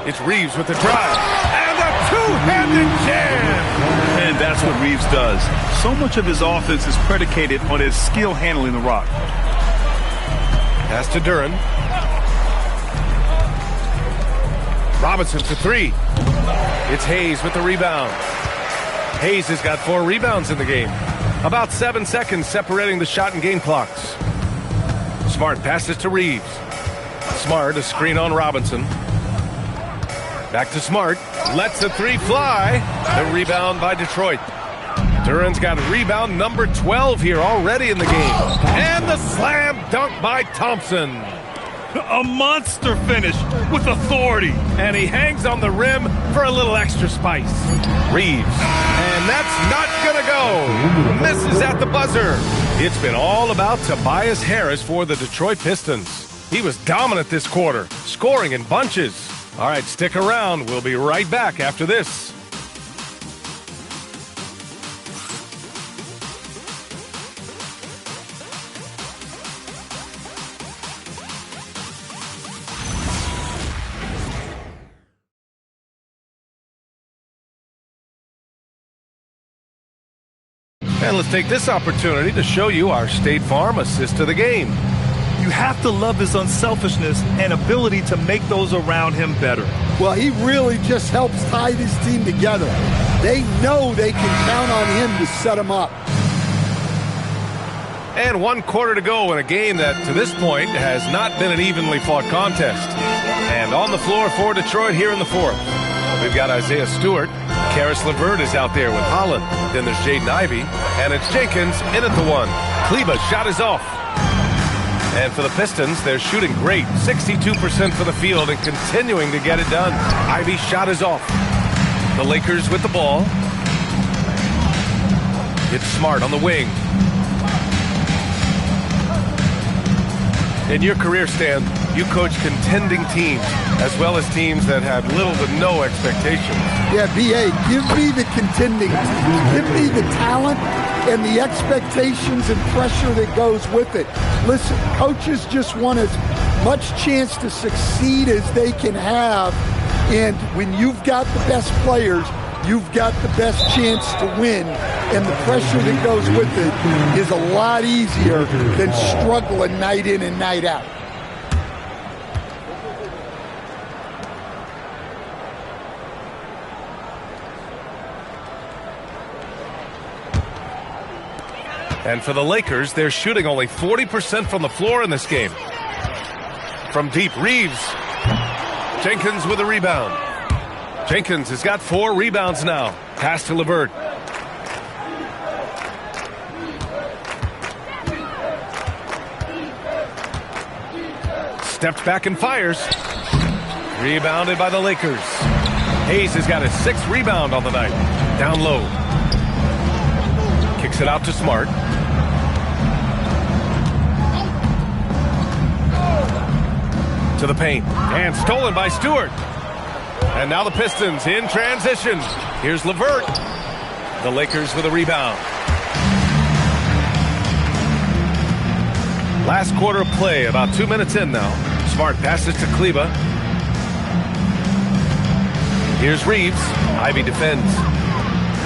It's Reeves with the drive. And a two-handed jam! And that's what Reeves does. So much of his offense is predicated on his skill handling the rock. Pass to Duren. Robinson for 3. It's Hayes with the rebound. Hayes has got 4 rebounds in the game. About 7 seconds separating the shot and game clocks. Smart passes to Reeves. Smart, a screen on Robinson. Back to Smart. Lets a 3 fly. The rebound by Detroit. Duren's got rebound number 12 here already in the game. And the slam dunk by Thompson. A monster finish with authority. And he hangs on the rim for a little extra spice. Reeves. And that's not going to go. Misses at the buzzer. It's been all about Tobias Harris for the Detroit Pistons. He was dominant this quarter, scoring in bunches. All right, stick around. We'll be right back after this. And let's take this opportunity to show you our State Farm assist to the game. You have to love his unselfishness and ability to make those around him better. Well, he really just helps tie this team together. They know they can count on him to set him up. And 1 quarter to go in a game that, to this point, has not been an evenly fought contest. And on the floor for Detroit here in the 4th. We've got Isaiah Stewart. Karis LeVert is out there with Holland. Then there's Jaden Ivey. And it's Jenkins in at the 1. Kleba's shot is off. And for the Pistons, they're shooting great. 62% for the field and continuing to get it done. Ivey's shot is off. The Lakers with the ball. It's Smart on the wing. In your career, Stan, you coach contending teams as well as teams that had little to no expectations. Yeah, B.A., give me the contending teams. Give me the talent and the expectations and pressure that goes with it. Listen, coaches just want as much chance to succeed as they can have. And when you've got the best players, you've got the best chance to win. And the pressure that goes with it is a lot easier than struggling night in and night out. And for the Lakers, they're shooting only 40% from the floor in this game. From deep, Reeves. Jenkins with a rebound. Jenkins has got 4 rebounds now. Pass to LeVert. Steps back and fires. Rebounded by the Lakers. Hayes has got his 6th rebound on the night. Down low. Kicks it out to Smart. To the paint. And stolen by Stewart. And now the Pistons in transition. Here's LeVert. The Lakers with a rebound. Last quarter of play, about 2 minutes in now. Smart passes to Kleba. Here's Reeves. Ivy defends.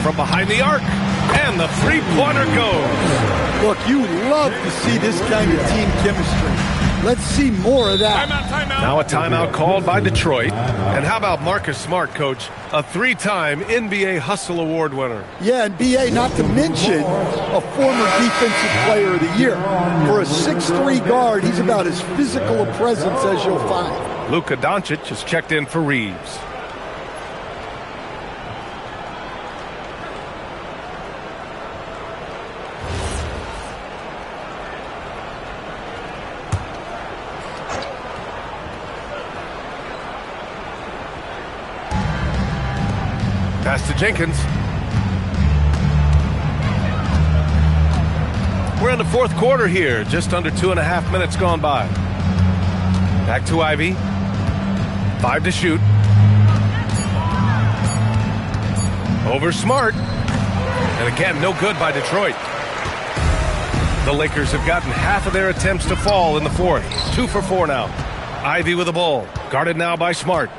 From behind the arc. And the three-pointer goes. Look, you love to see this kind of team chemistry. Let's see more of that. Timeout. Now a timeout called by Detroit. And how about Marcus Smart, Coach? A three-time NBA Hustle Award winner. Yeah, and B.A., not to mention a former Defensive Player of the Year. For a 6'3 guard, he's about as physical a presence as you'll find. Luka Doncic has checked in for Reeves. Pass to Jenkins. We're in the fourth quarter here. Just under 2.5 minutes gone by. Back to Ivy. 5 to shoot. Over Smart. And again, no good by Detroit. The Lakers have gotten half of their attempts to fall in the fourth. 2 for 4 now. Ivy with the ball. Guarded now by Smart.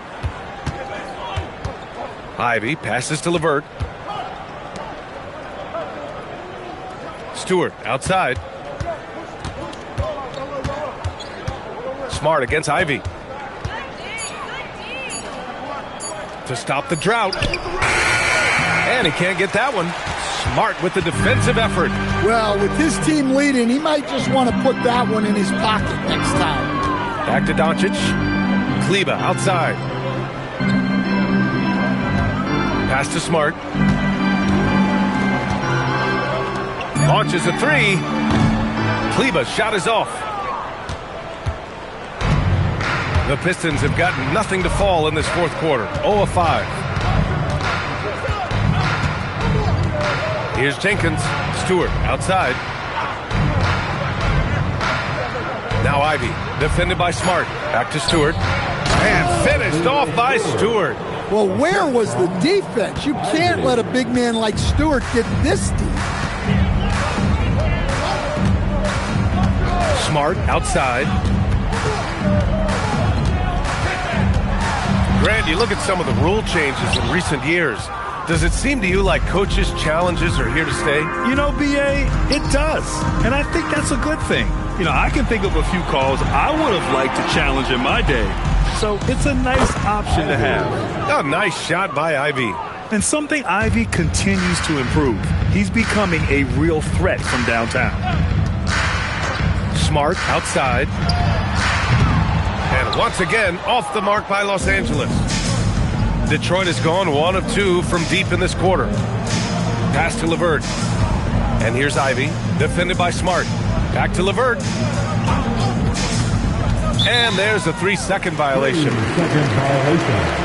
Ivy passes to LeVert. Stewart outside. Smart against Ivy. To stop the drought. And he can't get that one. Smart with the defensive effort. Well, with his team leading, he might just want to put that one in his pocket next time. Back to Doncic. Kleba outside. Pass to Smart. Launches a three. Kleba's shot is off. The Pistons have gotten nothing to fall in this fourth quarter. 0 of 5. Here's Jenkins. Stewart outside. Now Ivy. Defended by Smart. Back to Stewart. And finished off by Stewart. Well, where was the defense? You can't let a big man like Stewart get this deep. Smart outside. Grant, you look at some of the rule changes in recent years. Does it seem to you like coaches' challenges are here to stay? You know, B.A., it does. And I think that's a good thing. You know, I can think of a few calls I would have liked to challenge in my day. So it's a nice option to have. A nice shot by Ivy. And something Ivy continues to improve. He's becoming a real threat from downtown. Smart outside. And once again, off the mark by Los Angeles. Detroit has gone 1 of 2 from deep in this quarter. Pass to LeVert. And here's Ivy, defended by Smart. Back to LeVert. And there's a 3-second violation. 3-second violation.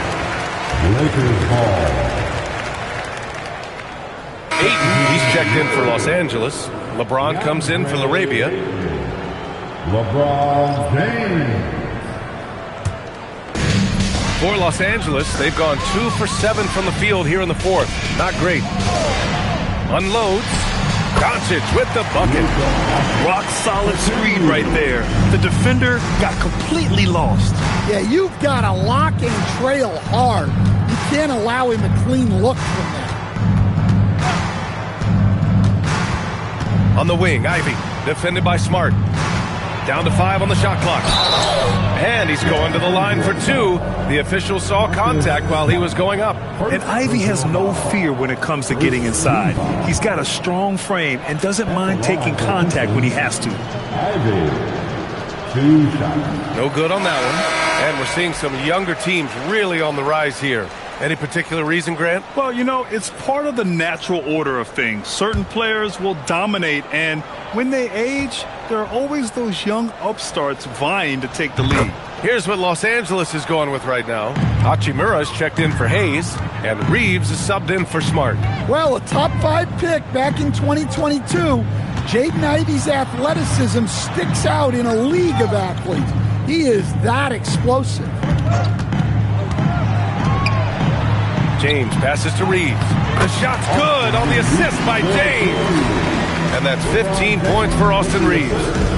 Lakers ball. Ayton, he's checked in for Los Angeles. LeBron comes in for Arabia. LeBron James. For Los Angeles, they've gone 2 for 7 from the field here in the fourth. Not great. Unloads. Doncic with the bucket. Rock solid screen right there. The defender got completely lost. Yeah, you've got to lock and trail hard. You can't allow him a clean look from there. On the wing, Ivy, defended by Smart. Down to 5 on the shot clock. And he's going to the line for 2. The official saw contact while he was going up. And Ivy has no fear when it comes to getting inside. He's got a strong frame and doesn't mind taking contact when he has to. Ivy, 2 shots. No good on that one. And we're seeing some younger teams really on the rise here. Any particular reason, Grant? Well, you know, it's part of the natural order of things. Certain players will dominate, and when they age, there are always those young upstarts vying to take the lead. Here's what Los Angeles is going with right now. Hachimura's checked in for Hayes, and Reeves is subbed in for Smart. Well, a top 5 pick back in 2022. Jaden Ivey's athleticism sticks out in a league of athletes. He is that explosive. James passes to Reeves. The shot's good on the assist by James. And that's 15 points for Austin Reeves.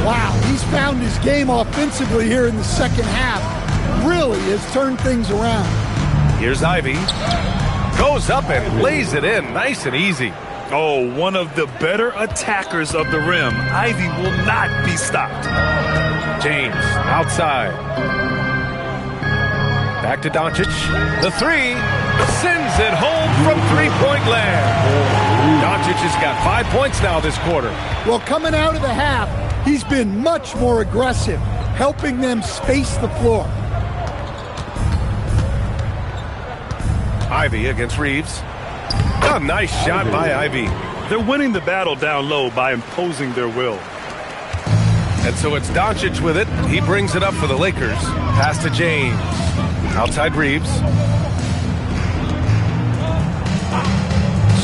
Wow, he's found his game offensively here in the second half. Really has turned things around. Here's Ivy. Goes up and lays it in nice and easy. Oh, one of the better attackers of the rim. Ivy will not be stopped. James outside. Back to Doncic. The three sends it home from three-point land. Doncic has got 5 points now this quarter. Well, coming out of the half, he's been much more aggressive, helping them space the floor. Ivy against Reeves. A nice shot by Ivy. They're winning the battle down low by imposing their will. And so it's Doncic with it. He brings it up for the Lakers. Pass to James. Outside Reeves.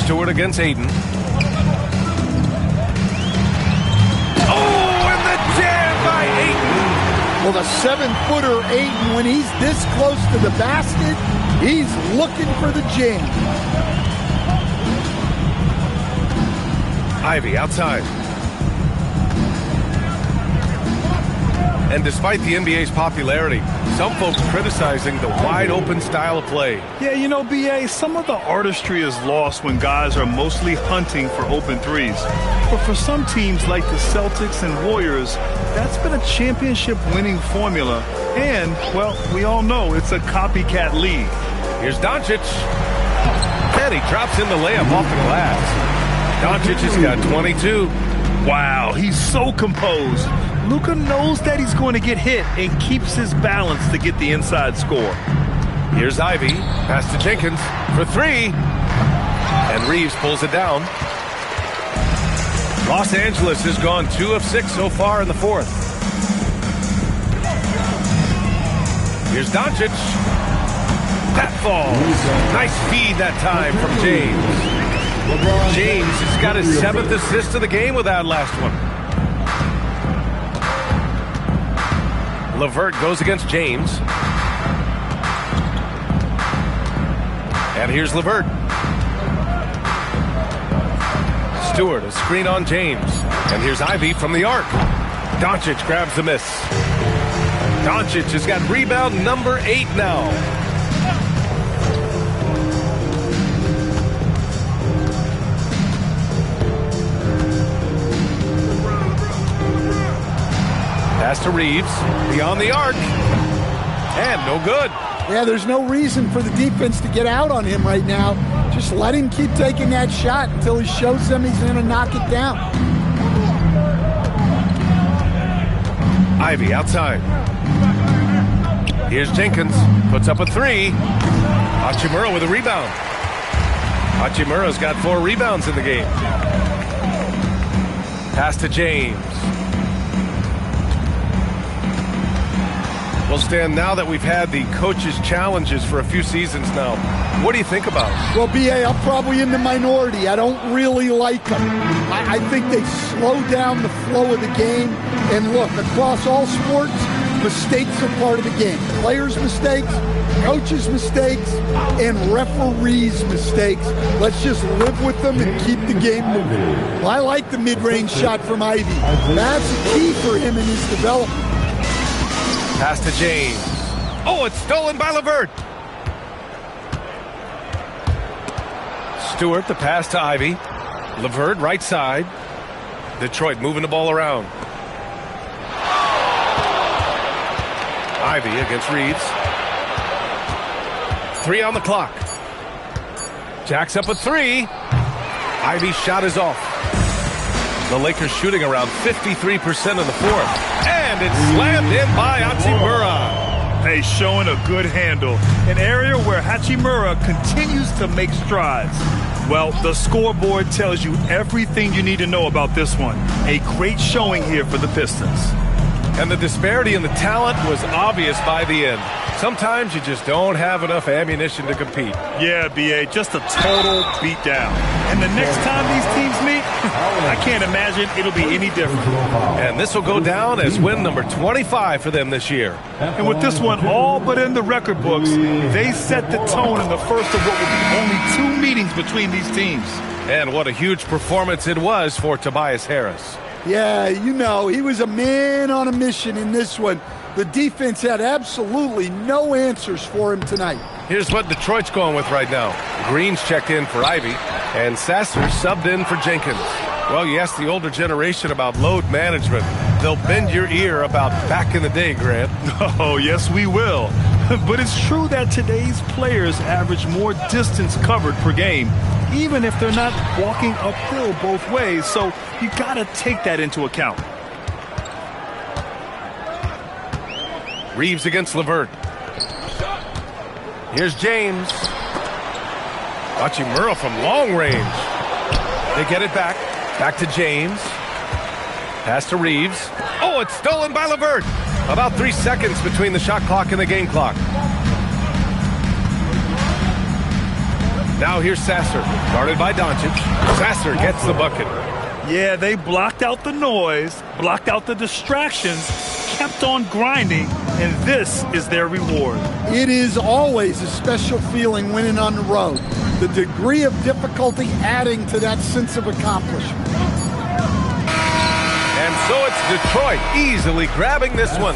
Stewart against Aiden. Oh, and the jam by Aiden. Well, the 7-footer Aiden, when he's this close to the basket, he's looking for the jam. Ivy outside. And despite the NBA's popularity, some folks criticizing the wide-open style of play. Yeah, you know, B.A., some of the artistry is lost when guys are mostly hunting for open threes. But for some teams like the Celtics and Warriors, that's been a championship-winning formula. And, well, we all know it's a copycat league. Here's Doncic. And he drops in the layup off the glass. Doncic has got 22. Wow, he's so composed. Luka knows that he's going to get hit and keeps his balance to get the inside score. Here's Ivy. Pass to Jenkins for three. And Reeves pulls it down. Los Angeles has gone 2 of 6 so far in the fourth. Here's Doncic. That falls. Nice feed that time from James. James has got his 7th assist of the game with that last one. LeVert goes against James. And here's LeVert. Stewart, a screen on James. And here's Ivy from the arc. Doncic grabs the miss. Doncic has got rebound number 8 now. Pass to Reeves, beyond the arc, and no good. Yeah, there's no reason for the defense to get out on him right now. Just let him keep taking that shot until he shows them he's going to knock it down. Ivy outside. Here's Jenkins, puts up a 3. Hachimura with a rebound. Hachimura's got 4 rebounds in the game. Pass to James. Well, Stan, now that we've had the coaches' challenges for a few seasons now, what do you think about it? Well, B.A., I'm probably in the minority. I don't really like them. I think they slow down the flow of the game. And look, across all sports, mistakes are part of the game. Players' mistakes, coaches' mistakes, and referees' mistakes. Let's just live with them and keep the game moving. Well, I like the mid-range shot from Ivy. That's a key for him in his development. Pass to James. Oh, it's stolen by LeVert. Stewart, the pass to Ivy. LeVert, right side. Detroit moving the ball around. Ivy against Reeves. 3 on the clock. Jacks up a 3. Ivy's shot is off. The Lakers shooting around 53% in the fourth. And it's slammed in by Hachimura. Hey, showing a good handle. An area where Hachimura continues to make strides. Well, the scoreboard tells you everything you need to know about this one. A great showing here for the Pistons. And the disparity in the talent was obvious by the end. Sometimes you just don't have enough ammunition to compete. Yeah, B.A., just a total beatdown. And the next time these teams meet, I can't imagine it'll be any different. And this will go down as win number 25 for them this year. And with this one all but in the record books, they set the tone in the first of what will be only 2 meetings between these teams. And what a huge performance it was for Tobias Harris. Yeah, you know, he was a man on a mission in this one. The defense had absolutely no answers for him tonight. Here's what Detroit's going with right now. Green's checked in for Ivy, and Sasser subbed in for Jenkins. Well, you ask the older generation about load management, they'll bend your ear about back in the day, Grant. Oh, yes, we will. But it's true that today's players average more distance covered per game, even if they're not walking uphill both ways. So you got to take that into account. Reeves against LeVert. Here's James. Watching Murrow from long range. They get it back. Back to James. Pass to Reeves. Oh, it's stolen by LeVert. About 3 seconds between the shot clock and the game clock. Now here's Sasser. Guarded by Doncic. Sasser gets the bucket. Yeah, they blocked out the noise, blocked out the distractions, kept on grinding, and this is their reward. It is always a special feeling winning on the road. The degree of difficulty adding to that sense of accomplishment. And so it's Detroit easily grabbing this one.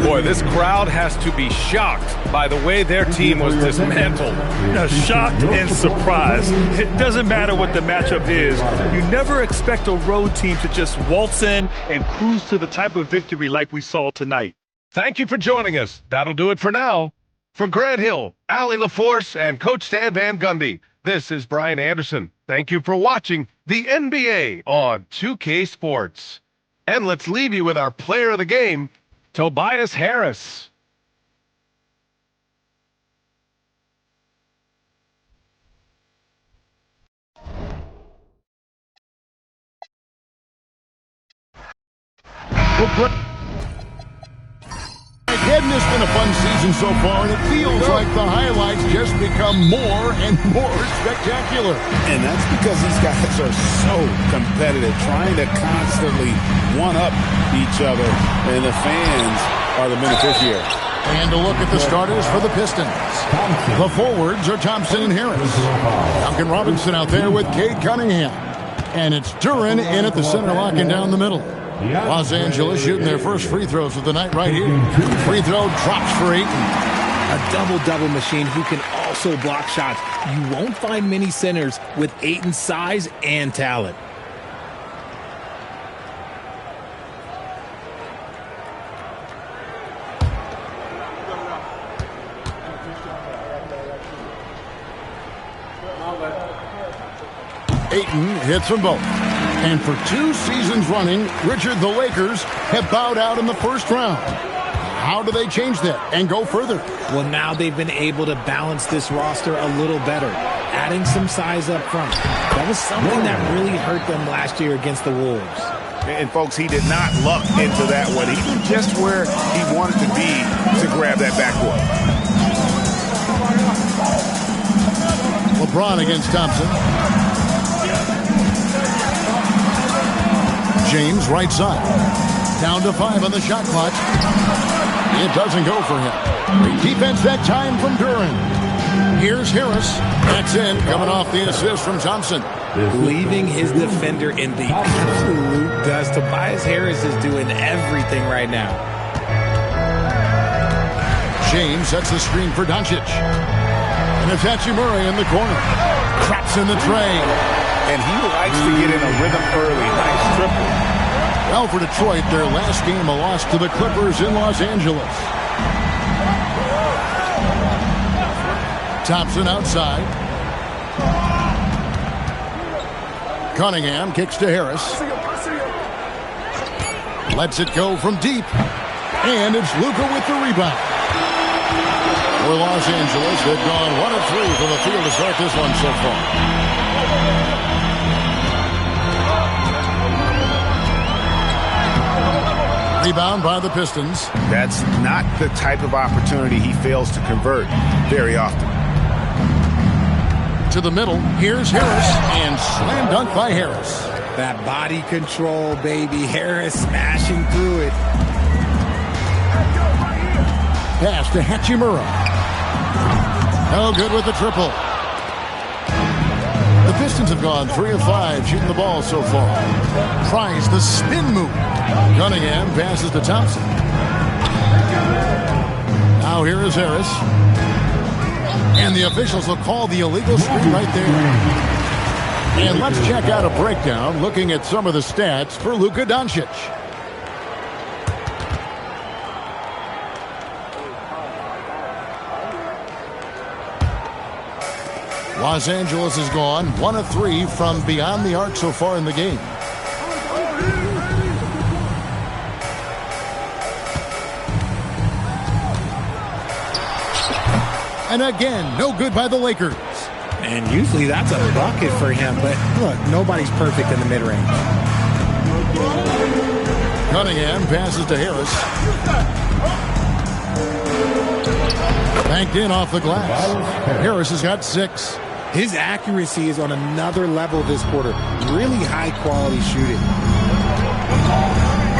Boy, this crowd has to be shocked by the way their team was dismantled. Shocked and surprised. It doesn't matter what the matchup is. You never expect a road team to just waltz in and cruise to the type of victory like we saw tonight. Thank you for joining us. That'll do it for now. For Grant Hill, Allie LaForce, and Coach Stan Van Gundy, this is Brian Anderson. Thank you for watching the NBA on 2K Sports. And let's leave you with our player of the game, Tobias Harris. Again, it's been a fun season so far, and it feels like the highlights just become more and more spectacular. And that's because these guys are so competitive, trying to constantly one-up each other, and the fans are the beneficiaries. And a look at the starters for the Pistons. The forwards are Thompson and Harris. Duncan Robinson out there with Cade Cunningham. And it's Duren in at the center, locking down the middle. Los Angeles shooting their first free throws of the night right here. Free throw drops for Ayton. A double-double machine who can also block shots. You won't find many centers with Ayton's size and talent. Ayton hits them both. And for 2 seasons running, Richard, the Lakers have bowed out in the first round. How do they change that and go further? Well, now they've been able to balance this roster a little better, adding some size up front. That was something that really hurt them last year against the Wolves. And, folks, he did not luck into that one. He was just where he wanted to be to grab that backboard. LeBron against Thompson. James right side. Down to 5 on the shot clock. It doesn't go for him. Defense that time from Duren. Here's Harris. That's in, coming off the assist from Thompson. Leaving his defender in the absolute dust. Tobias Harris is doing everything right now. James sets the screen for Doncic. And it's Murray in the corner. Traps in the tray. And he likes to get in a rhythm early. Nice triple. Well, for Detroit, their last game a loss to the Clippers in Los Angeles. Thompson outside. Cunningham kicks to Harris. Lets it go from deep. And it's Luka with the rebound. For Los Angeles, they've gone 1 of 3 from the field to start this one so far. Rebound by the Pistons. That's not the type of opportunity he fails to convert very often. To the middle, here's Harris, and slam dunk by Harris. That body control, baby. Harris smashing through it. Pass to Hachimura. No good with the triple. The Pistons have gone 3 of 5 shooting the ball so far. Tries the spin move. Cunningham passes to Thompson. Now here is Harris. And the officials will call the illegal screen right there. And let's check out a breakdown looking at some of the stats for Luka Doncic. Los Angeles has gone 1 of 3 from beyond the arc so far in the game. And again, no good by the Lakers. And usually that's a bucket for him, but look, nobody's perfect in the mid-range. Cunningham passes to Harris. Banked in off the glass. Harris has got 6. His accuracy is on another level this quarter. Really high-quality shooting.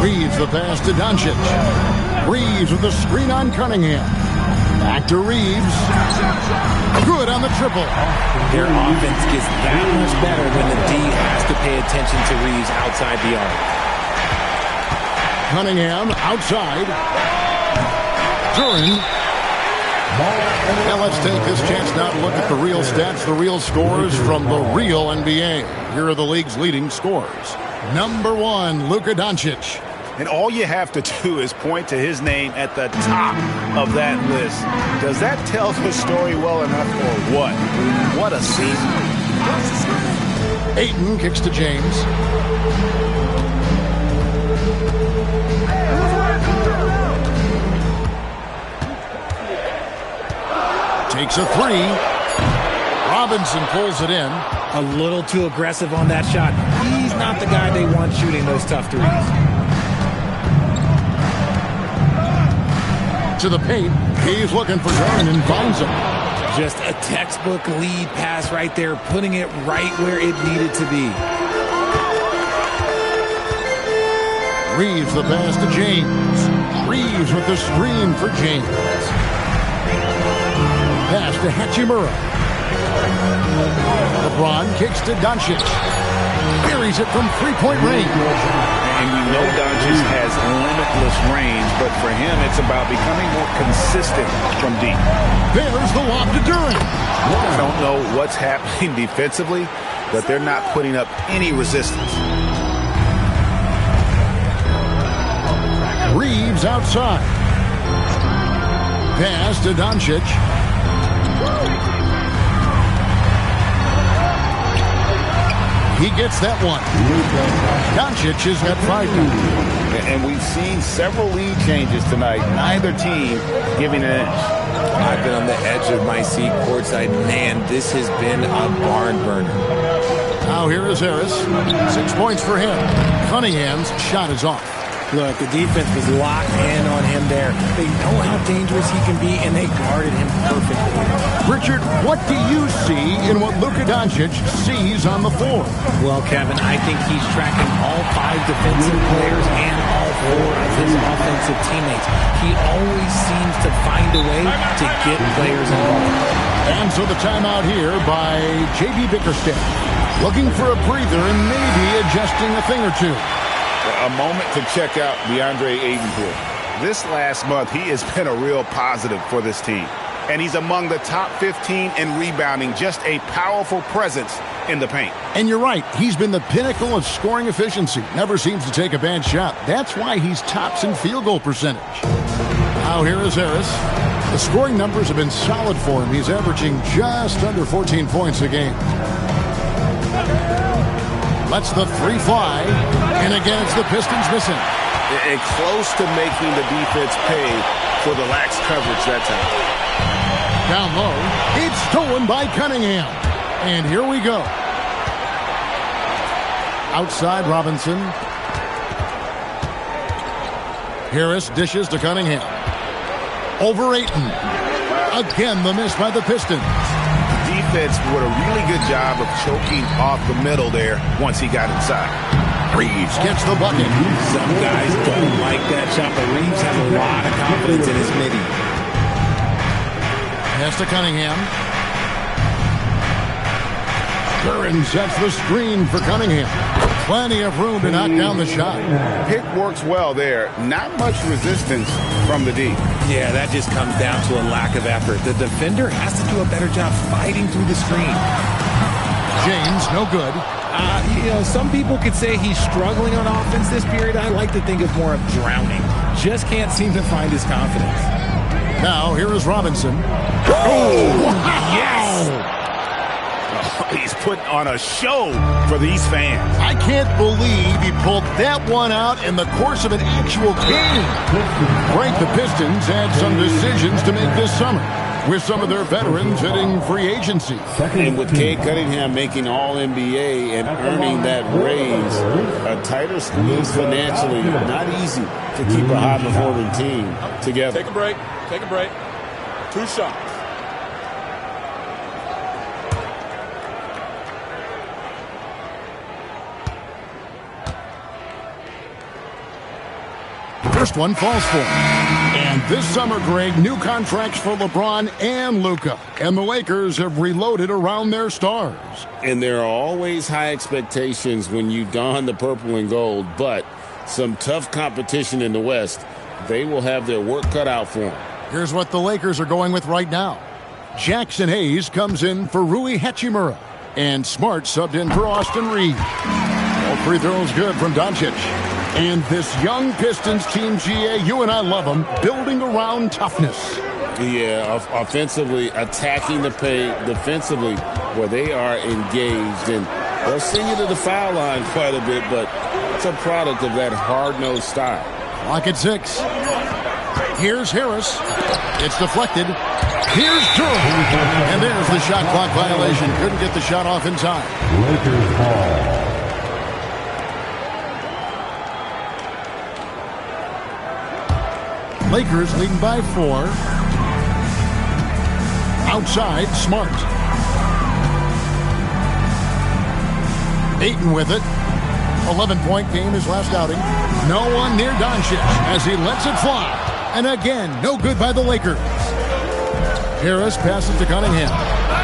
Reeves the pass to Doncic. Reeves with the screen on Cunningham. Back to Reeves. Good on the triple. Their offense gets that much better when the D has to pay attention to Reeves outside the arc. Cunningham outside. Duran. Now let's take this chance now to look at the real stats, the real scores from the real NBA. Here are the league's leading scorers. Number 1, Luka Doncic. And all you have to do is point to his name at the top of that list. Does that tell the story well enough or what? What a season. Ayton kicks to James. Takes a 3. Robinson pulls it in. A little too aggressive on that shot. He's not the guy they want shooting those tough threes. To the paint. He's looking for Duran and finds him. Just a textbook lead pass right there, putting it right where it needed to be. Reeves the pass to James. Reeves with the screen for James. Pass to Hachimura. LeBron kicks to Doncic. Buries it from three-point range. And you know Doncic has limitless range, but for him it's about becoming more consistent from deep. There's the lob to Duran. I don't know what's happening defensively, but they're not putting up any resistance. Reeves outside. Pass to Doncic. He gets that one. Doncic has got 5 now. And we've seen several lead changes tonight. Neither team giving an edge. I've been on the edge of my seat courtside. Man, this has been a barn burner. Now here is Harris. 6 points for him. Cunningham's shot is off. Look, the defense was locked in on him there. They know how dangerous he can be, and they guarded him perfectly. Richard, what do you see in what Luka Doncic sees on the floor? Well, Kevin, I think he's tracking all 5 defensive players and all 4 of his offensive teammates. He always seems to find a way to get players involved. And so the timeout here by J.B. Bickerstaff. Looking for a breather and maybe adjusting a thing or two. A moment to check out DeAndre Ayton. This last month, he has been a real positive for this team. And he's among the top 15 in rebounding, just a powerful presence in the paint. And you're right, he's been the pinnacle of scoring efficiency. Never seems to take a bad shot. That's why he's tops in field goal percentage. Now here is Harris. The scoring numbers have been solid for him. He's averaging just under 14 points a game. Lets the 3 fly, and again it's the Pistons missing. And close to making the defense pay for the lax coverage that time. Down low, it's stolen by Cunningham. And here we go. Outside Robinson. Harris dishes to Cunningham. Over Ayton. Again, the miss by the Pistons. Defense did a really good job of choking off the middle there once he got inside. Reeves gets the bucket. Some guys don't like that shot, but Reeves has a lot of confidence in his midi. Pass to Cunningham. Curran sets the screen for Cunningham. Plenty of room to knock down the shot. Pick works well there. Not much resistance from the D. Yeah, that just comes down to a lack of effort. The defender has to do a better job fighting through the screen. James, no good. Some people could say he's struggling on offense this period. I like to think of more of drowning. Just can't seem to find his confidence. Now, here is Robinson. Oh, yes! He's putting on a show for these fans. I can't believe he pulled that one out in the course of an actual game. Frank, the Pistons had some decisions to make this summer, with some of their veterans hitting free agency. And with Cade Cunningham making All-NBA and earning that raise, a tighter squeeze financially, not easy to keep a high-performing team together. Take a break. Take a break. 2 shots. First one falls for him. And this summer, Greg, new contracts for LeBron and Luka. And the Lakers have reloaded around their stars. And there are always high expectations when you don the purple and gold, but some tough competition in the West. They will have their work cut out for them. Here's what the Lakers are going with right now. Jackson Hayes comes in for Rui Hachimura. And Smart subbed in for Austin Reeves. All free throws good from Doncic. And this young Pistons team, GA, you and I love them, building around toughness. Yeah, offensively, attacking the paint, defensively, where they are engaged. And they'll send you to the foul line quite a bit, but it's a product of that hard-nosed style. Clock at 6. Here's Harris. It's deflected. Here's Durham. And there's the shot clock violation. Couldn't get the shot off in time. Lakers ball. Lakers leading by 4. Outside, Smart. Ayton with it. 11-point game his last outing. No one near Doncic as he lets it fly. And again, no good by the Lakers. Harris passes to Cunningham.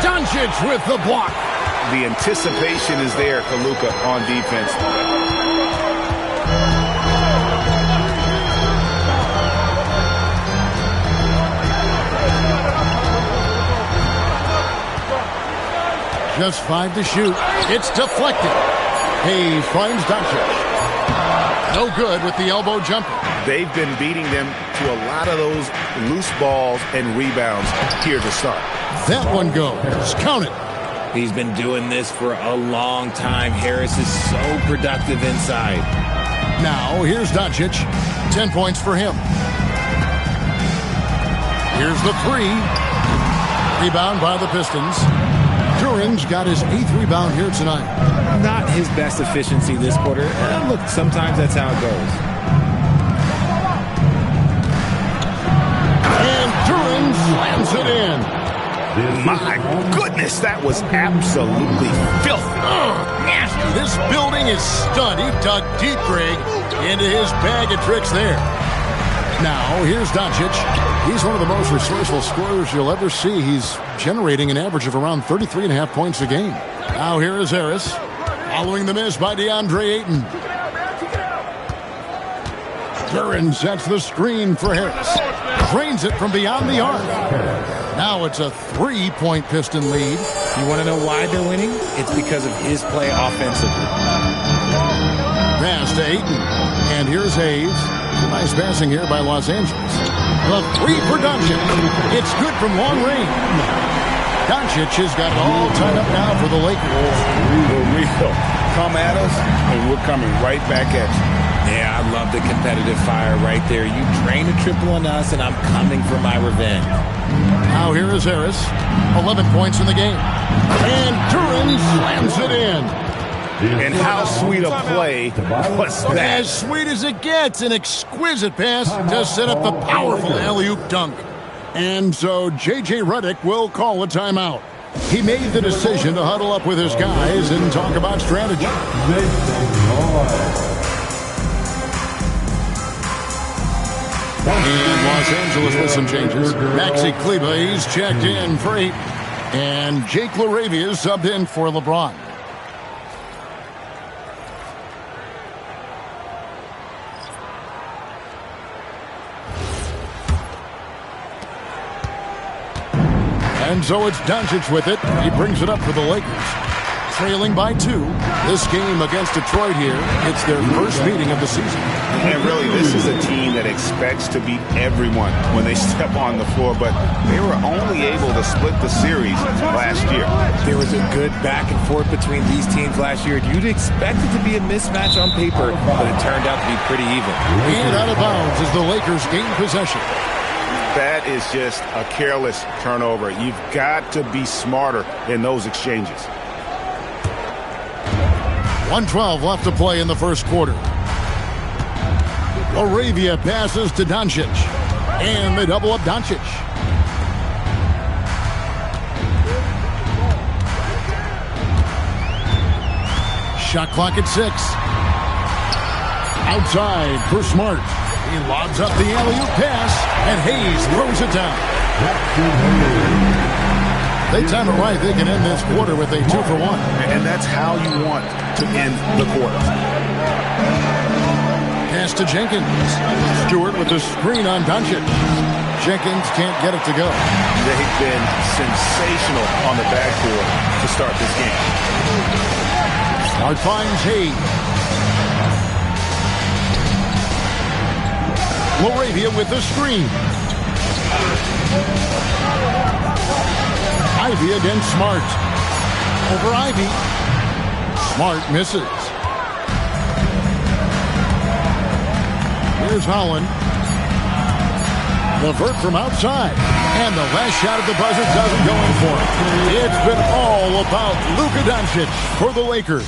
Doncic with the block. The anticipation is there for Luka on defense. Just 5 to shoot. It's deflected. Hayes finds Doncic. No good with the elbow jumper. They've been beating them to a lot of those loose balls and rebounds here to start. That one goes. Count it. He's been doing this for a long time. Harris is so productive inside. Now, here's Doncic. 10 points for him. Here's the 3. Rebound by the Pistons. Duran's got his 8th rebound here tonight. Not his best efficiency this quarter. Look, sometimes that's how it goes. And Duran slams it in. My goodness, that was absolutely filthy. Nasty. This building is stud. He dug deep, Greg, into his bag of tricks there. Now, here's Doncic. He's one of the most resourceful scorers you'll ever see. He's generating an average of around 33.5 points a game. Now, here is Harris. Following the miss by DeAndre Ayton. Duran sets the screen for Harris. Drains it from beyond the arc. Now it's a 3-point Piston lead. You want to know why they're winning? It's because of his play offensively. Pass to Ayton. And here's Hayes. Nice passing here by Los Angeles. The 3 for Doncic. It's good from long range. Doncic has got it all tied up now for the Lakers. We'll come at us, and we're coming right back at you. Yeah, I love the competitive fire right there. You drain a triple on us, and I'm coming for my revenge. Now here is Harris. 11 points in the game. And Duran slams it in. And how sweet a play was that? As sweet as it gets, an exquisite pass to set up the powerful alley-oop dunk. And so J.J. Redick will call a timeout. He made the decision to huddle up with his guys and talk about strategy. And Los Angeles with some changes. Maxi Kleber, he's checked in for 8. And Jake LaRavia is subbed in for LeBron. And so it's Doncic with it. He brings it up for the Lakers. Trailing by 2. This game against Detroit here, it's their first meeting of the season. And really, this is a team that expects to beat everyone when they step on the floor, but they were only able to split the series last year. There was a good back and forth between these teams last year. You'd expect it to be a mismatch on paper, but it turned out to be pretty even. And out of bounds as the Lakers gain possession. That is just a careless turnover. You've got to be smarter in those exchanges. 1:12 left to play in the first quarter. LaRavia passes to Doncic. And they double up Doncic. Shot clock at 6. Outside for Smart. He lobs up the alley-oop pass, and Hayes throws it down. They time it right. They can end this quarter with a 2-for-1. And that's how you want to end the quarter. Pass to Jenkins. Stewart with the screen on Doncic. Jenkins can't get it to go. They've been sensational on the backcourt to start this game. Smart finds Hayes. LaRavia with the screen. Ivy against Smart. Over Ivy. Smart misses. Here's Holland. LeVert from outside. And the last shot at the buzzer doesn't go in for it. It's been all about Luka Doncic for the Lakers.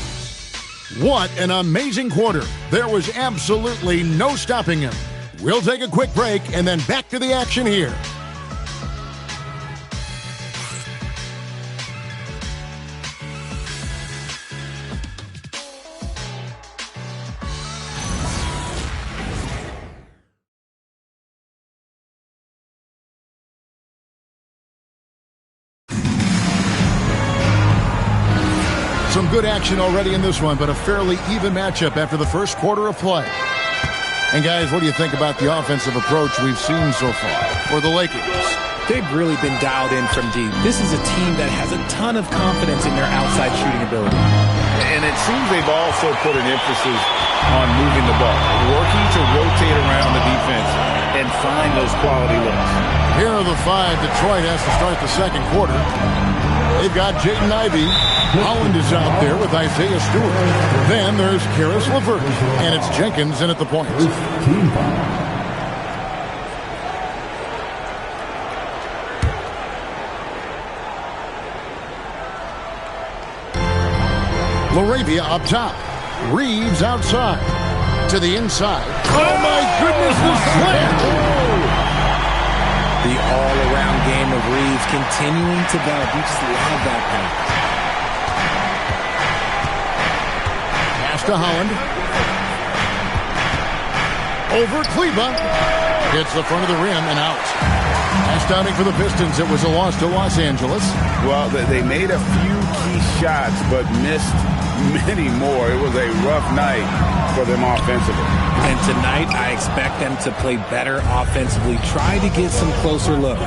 What an amazing quarter. There was absolutely no stopping him. We'll take a quick break and then back to the action here. Some good action already in this one, but a fairly even matchup after the first quarter of play. And guys, what do you think about the offensive approach we've seen so far for the Lakers? They've really been dialed in from deep. This is a team that has a ton of confidence in their outside shooting ability. And it seems they've also put an emphasis on moving the ball, working to rotate around the defense and find those quality looks. Here are the 5 Detroit has to start the second quarter. They've got Jaden Ivey. Holland is out there with Isaiah Stewart. Then there's Karis LeVert. And it's Jenkins in at the point. LaRavia up top. Reeves outside. To the inside. Oh my goodness, the slam! The all-around game of Reeves continuing to develop. You just love that pass. Pass to Holland. Over Kleber. Hits the front of the rim and out. Pass downing for the Pistons. It was a loss to Los Angeles. Well, they made a few key shots, but missed many more. It was a rough night for them offensively. And tonight, I expect them to play better offensively. Try to get some closer looks.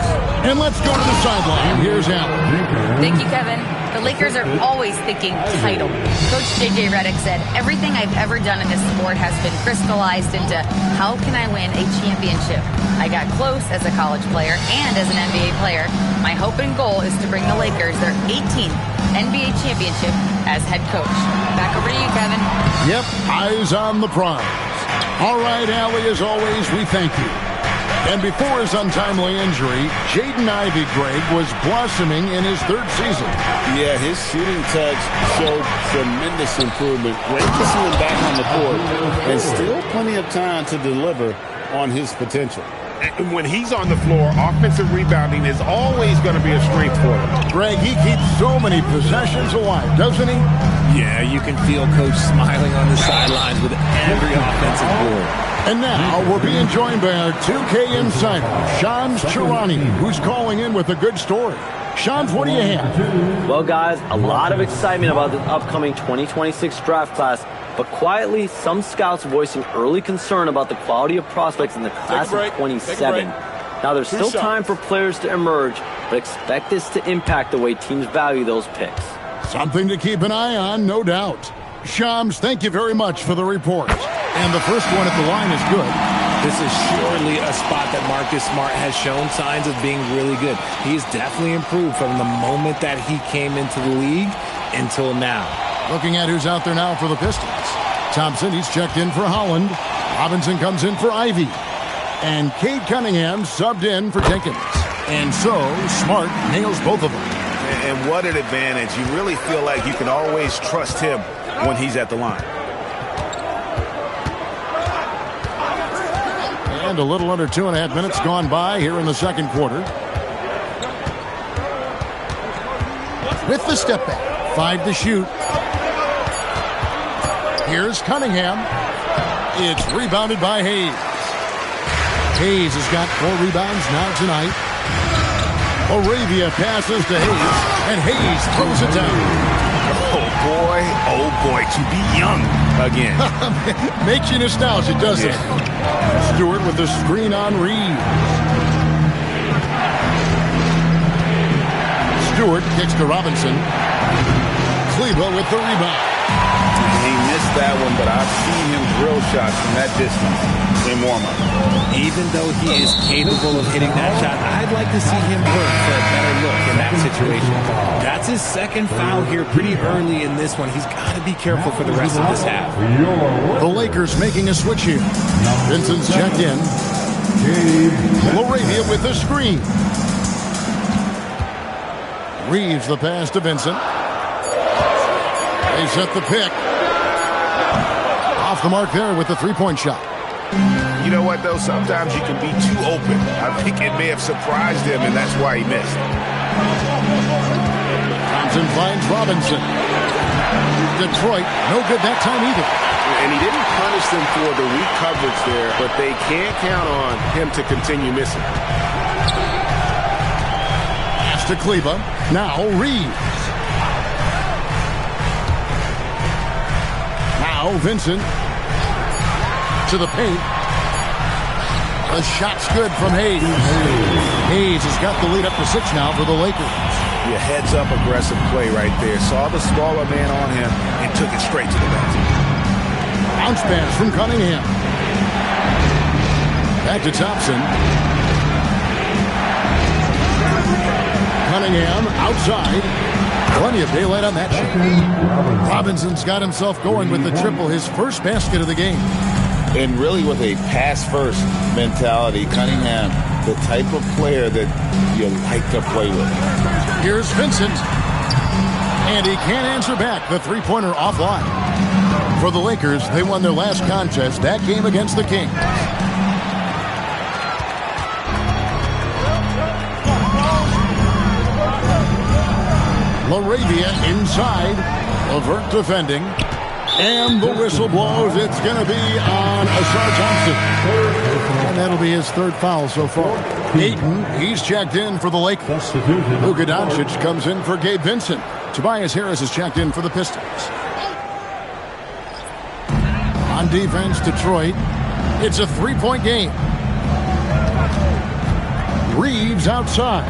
And let's go to the sideline. Here's Allen. Thank you, Kevin. The Lakers are always thinking title. Coach J.J. Redick said, everything I've ever done in this sport has been crystallized into how can I win a championship? I got close as a college player and as an NBA player. My hope and goal is to bring the Lakers their 18th NBA championship as head coach. Back over to you, Kevin. Yep, eyes on the prize. All right, Allie, as always, we thank you. And before his untimely injury, Jaden Ivey, Greg, was blossoming in his third season. Yeah, his shooting touch showed tremendous improvement. Great to see him back on the court, and still plenty of time to deliver on his potential. And when he's on the floor, offensive rebounding is always going to be a strength for him. Greg, he keeps so many possessions alive, doesn't he? Yeah, you can feel Coach smiling on the sidelines with every offensive board. And now we're being joined by our 2K insider, Shams Charania, who's calling in with a good story. Shams, what do you have? Well, guys, a lot of excitement about the upcoming 2026 draft class, but quietly, some scouts voicing early concern about the quality of prospects in the class of 27. Now, there's still time for players to emerge, but expect this to impact the way teams value those picks. Something to keep an eye on, no doubt. Shams, thank you very much for the report. And the first one at the line is good. This is surely a spot that Marcus Smart has shown signs of being really good. He's definitely improved from the moment that he came into the league until now. Looking at who's out there now for the Pistons. Thompson, he's checked in for Holland. Robinson comes in for Ivy. And Cade Cunningham subbed in for Jenkins. And so, Smart nails both of them. And what an advantage. You really feel like you can always trust him when he's at the line. And a little under 2.5 minutes gone by here in the second quarter. With the step back. 5 to shoot. Here's Cunningham. It's rebounded by Hayes. Hayes has got 4 rebounds now tonight. Arabia passes to Hayes, and Hayes throws it down. Oh boy, to be young again. Makes you nostalgic, doesn't it? Stewart with the screen on Reeves. Stewart kicks to Robinson. Kleba with the rebound. He missed that one, but I've seen him drill shots from that distance in warm-up. Even though he is capable of hitting that shot, I'd like to see him work for a better look in that situation. That's his second foul here pretty early in this one. He's got to be careful for the rest of this half. The Lakers making a switch here. Vincent's checked in. Laravia with the screen. Reeves the pass to Vincent. They set the pick. Off the mark there with the three-point shot. You know what, though? Sometimes you can be too open. I think it may have surprised him, and that's why he missed. Thompson finds Robinson. Detroit, no good that time either. And he didn't punish them for the weak coverage there, but they can't count on him to continue missing. Pass to Kleba. Now Reeves. Now Vincent. To the paint. The shot's good from Hayes. Hayes has got the lead up to 6 now for the Lakers. Yeah, heads-up aggressive play right there. Saw the smaller man on him and took it straight to the basket. Bounce pass from Cunningham. Back to Thompson. Cunningham outside. Plenty of daylight on that shot. Robinson's got himself going with the triple, his first basket of the game. And really with a pass-first mentality, Cunningham, the type of player that you like to play with. Here's Vincent. And he can't answer back. The three-pointer offline. For the Lakers, they won their last contest, that game against the Kings. Laravia inside. Levert defending. And the whistle blows. It's going to be on Asar Thompson. And that'll be his third foul so far. Ayton, he's checked in for the Lakers. Luka Doncic comes in for Gabe Vincent. Tobias Harris is checked in for the Pistons. On defense, Detroit. It's a three-point game. Reeves outside.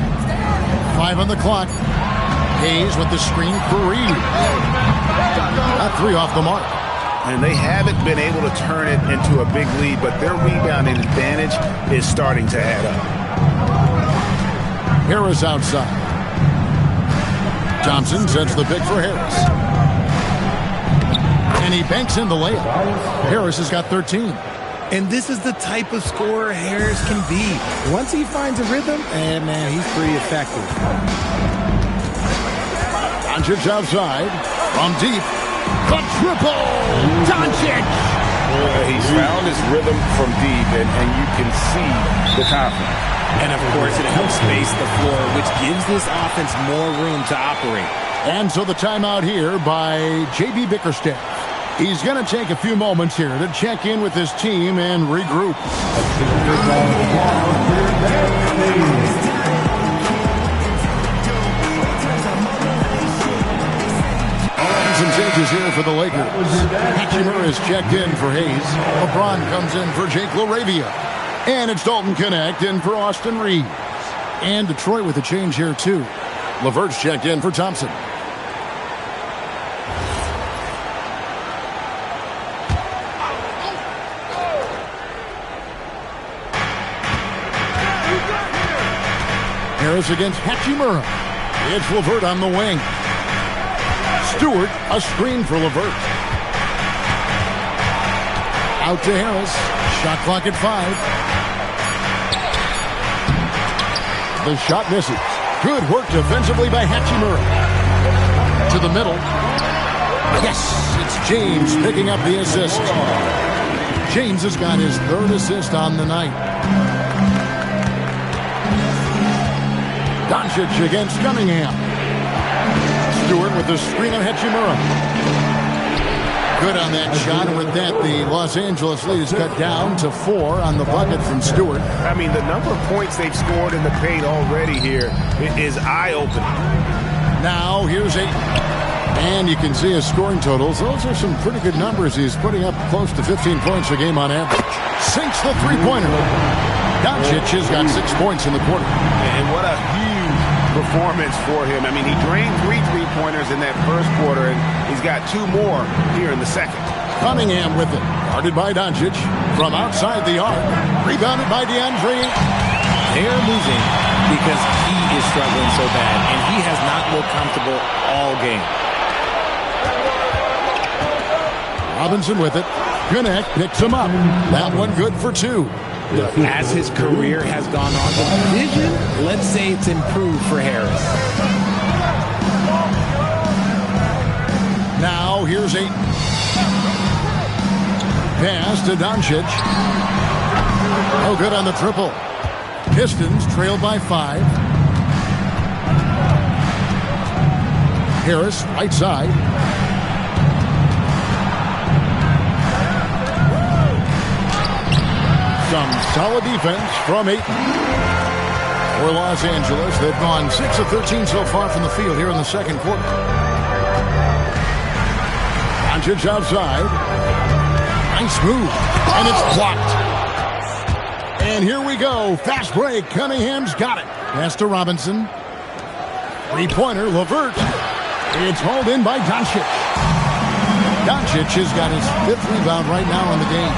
5 on the clock. Hayes with the screen for Reeves. That 3 off the mark. And they haven't been able to turn it into a big lead, but their rebounding advantage is starting to add up. Harris outside. Thompson sets the pick for Harris. And he banks in the layup. Harris has got 13. And this is the type of scorer Harris can be. Once he finds a rhythm, man, he's pretty effective. Doncic outside. From deep. The triple! Doncic! He's found his rhythm from deep, and you can see the confidence. And, of course, it helps space the floor, which gives this offense more room to operate. And so the timeout here by J.B. Bickerstaff. He's going to take a few moments here to check in with his team and regroup. Some changes here for the Lakers. Hachimura is checked in for Hayes. LeBron comes in for Jake LaRavia. And it's Dalton Connect in for Austin Reeves. And Detroit with a change here, too. LeVert's checked in for Thompson. Harris against Hachimura. It's LeVert on the wing. Stewart, a screen for LeVert. Out to Harris. Shot clock at 5. The shot misses. Good work defensively by Hachimura. To the middle. Yes, it's James picking up the assist. James has got his 3rd assist on the night. Doncic against Cunningham. Stewart with the screen on Hachimura. Good on that shot, and with that, the Los Angeles lead is cut down to 4 on the bucket from Stewart. I mean, the number of points they've scored in the paint already here is eye-opening. Now, here's 8. And you can see his scoring totals. Those are some pretty good numbers. He's putting up close to 15 points a game on average. Sinks the three-pointer. Doncic has got 6 points in the quarter. And what a huge performance for him. I mean, he drained 3 three-pointers in that first quarter, and he's got 2 more here in the second. Cunningham with it. Guarded by Doncic. From outside the arc. Rebounded by DeAndre. They're losing because he is struggling so bad, and he has not looked comfortable all game. Robinson with it. Connect picks him up. That one good for 2. As his career has gone on, the vision, let's say it's improved for Harris. Now, here's 8. Pass to Doncic. Oh, good on the triple. Pistons trailed by 5. Harris, right side. Some solid defense from Ayton. For Los Angeles, they've gone 6 of 13 so far from the field here in the second quarter. Doncic outside. Nice move. And it's blocked. And here we go. Fast break. Cunningham's got it. Pass to Robinson. Three-pointer, LeVert. It's hauled in by Doncic. Doncic has got his 5th rebound right now in the game.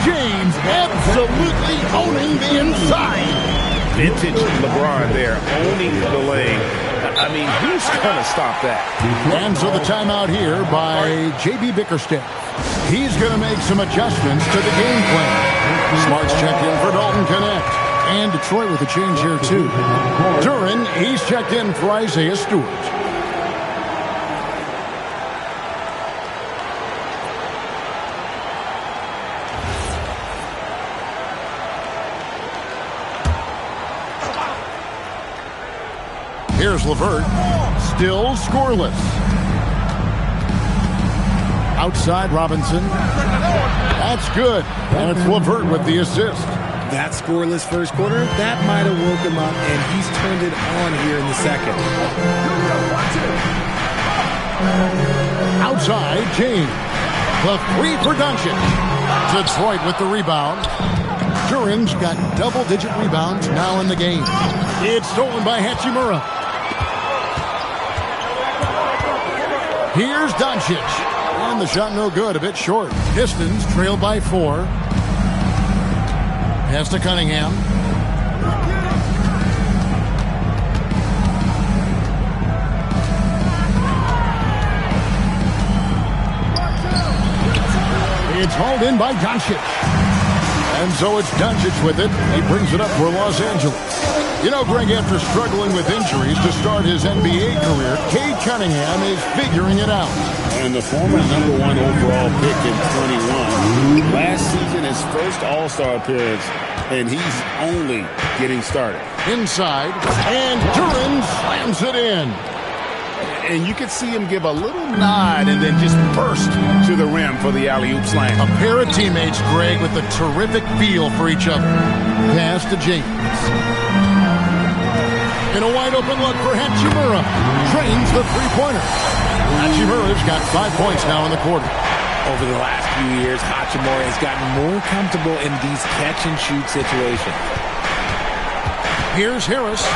James absolutely owning the inside. Vintage LeBron there, owning the lane. I mean, who's going to stop that? And so the timeout here by J.B. Bickerstaff. He's going to make some adjustments to the game plan. Smart's checked in for Dalton Connect. And Detroit with a change here, too. Duran, he's checked in for Isaiah Stewart. Here's LeVert, still scoreless. Outside Robinson. That's good. And it's LeVert with the assist. That scoreless first quarter, that might have woke him up, and he's turned it on here in the second. Outside, James. The 3 for Doncic. Detroit with the rebound. Duran's got double-digit rebounds now in the game. It's stolen by Hachimura. Here's Doncic. And the shot no good, a bit short. Pistons trail by 4. Pass to Cunningham. It's hauled in by Doncic. And so it's Doncic with it. He brings it up for Los Angeles. You know, Greg, after struggling with injuries to start his NBA career, Cade Cunningham is figuring it out. And the former #1 overall pick in 21. Last season, his first All-Star appearance, and he's only getting started. Inside, and Duran slams it in. And you could see him give a little nod and then just burst to the rim for the alley-oop slam. A pair of teammates, Greg, with a terrific feel for each other. Pass to James. And a wide-open look for Hachimura. Drains the three-pointer. Hachimura's got 5 points now in the quarter. Over the last few years, Hachimura has gotten more comfortable in these catch-and-shoot situations. Here's Harris.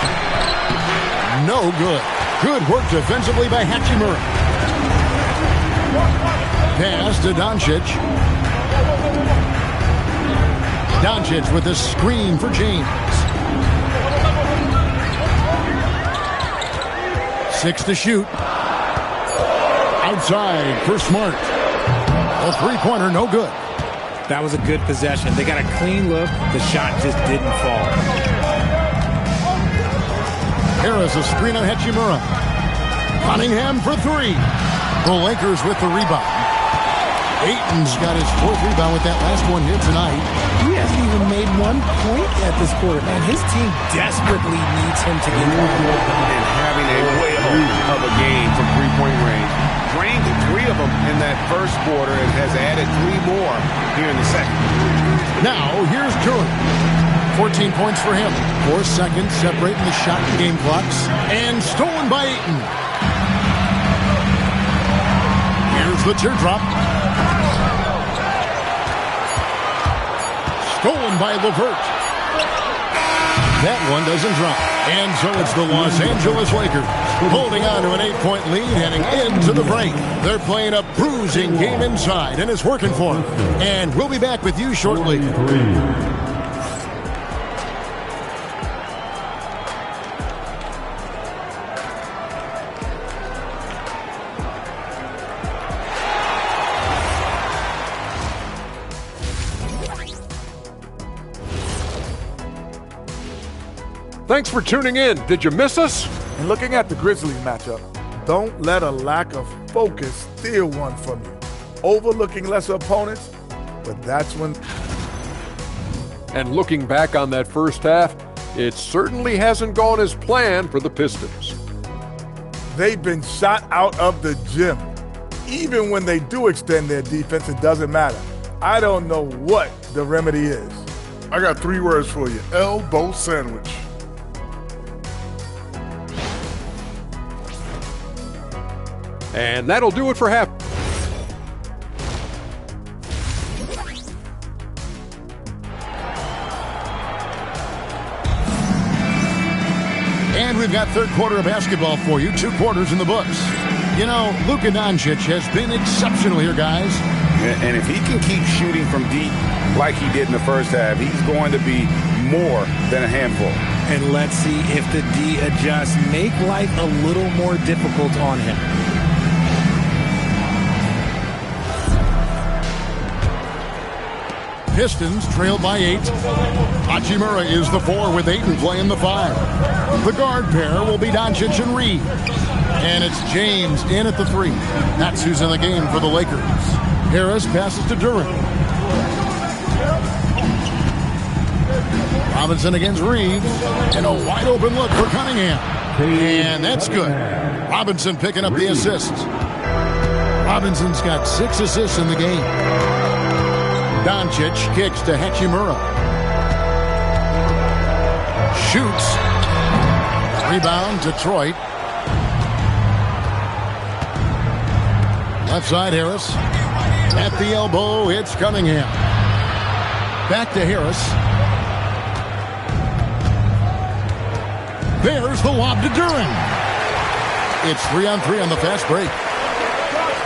No good. Good work defensively by Hachimura. Pass to Doncic. Doncic with a screen for James. 6 to shoot. Outside for Smart. A three-pointer, no good. That was a good possession. They got a clean look. The shot just didn't fall. Harris a screen on Hachimura. Cunningham for three. The Lakers with the rebound. Ayton's got his 4th rebound with that last one here tonight. He hasn't even made 1 point at this quarter, man. His team desperately needs him to get more. And having a whale of a game from three-point range. Drained 3 of them in that first quarter and has added 3 more here in the second. Now, here's Duran. 14 points for him. 4 seconds separating the shot and game clocks. And stolen by Ayton. Here's the teardrop. Stolen by LeVert. That one doesn't drop. And so it's the Los Angeles Lakers holding on to an 8-point lead heading into the break. They're playing a bruising game inside, and it's working for them. And we'll be back with you shortly. Thanks for tuning in. Did you miss us? And looking at the Grizzlies matchup, don't let a lack of focus steal one from you. Overlooking lesser opponents, but that's when... And looking back on that first half, it certainly hasn't gone as planned for the Pistons. They've been shot out of the gym. Even when they do extend their defense, it doesn't matter. I don't know what the remedy is. I got 3 words for you. Elbow sandwich. And that'll do it for half. And we've got third quarter of basketball for you. 2 quarters in the books. You know, Luka Doncic has been exceptional here, guys. And if he can keep shooting from deep like he did in the first half, he's going to be more than a handful. And let's see if the D adjusts. Make life a little more difficult on him. Pistons trail by 8. Hachimura is the 4 with Ayton playing the 5. The guard pair will be Doncic and Reed. And it's James in at the 3. That's who's in the game for the Lakers. Harris passes to Duran. Robinson against Reeves. And a wide open look for Cunningham. And that's good. Robinson picking up the assist. Robinson's got 6 assists in the game. Doncic kicks to Hachimura. Shoots. Rebound, Detroit. Left side, Harris. At the elbow, it's Cunningham. Back to Harris. There's the lob to Duran. It's 3-on-3 on the fast break.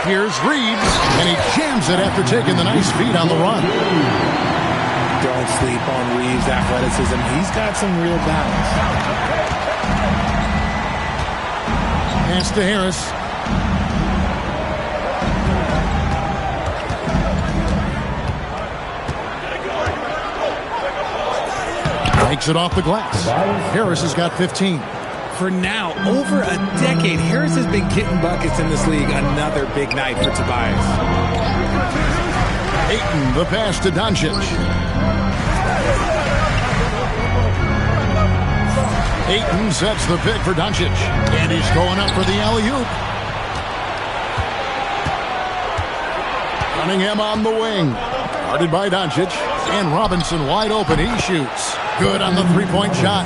Here's Reeves, and he jams it after taking the nice feed on the run. Don't sleep on Reeves' athleticism. He's got some real balance. Pass to Harris. Takes it off the glass. Harris has got 15. For now, over a decade, Harris has been getting buckets in this league. Another big night for Tobias. Ayton, the pass to Doncic. Ayton sets the pick for Doncic. And he's going up for the alley-oop. Cunningham on the wing. Guarded by Doncic. And Robinson wide open. He shoots. Good on the three-point shot.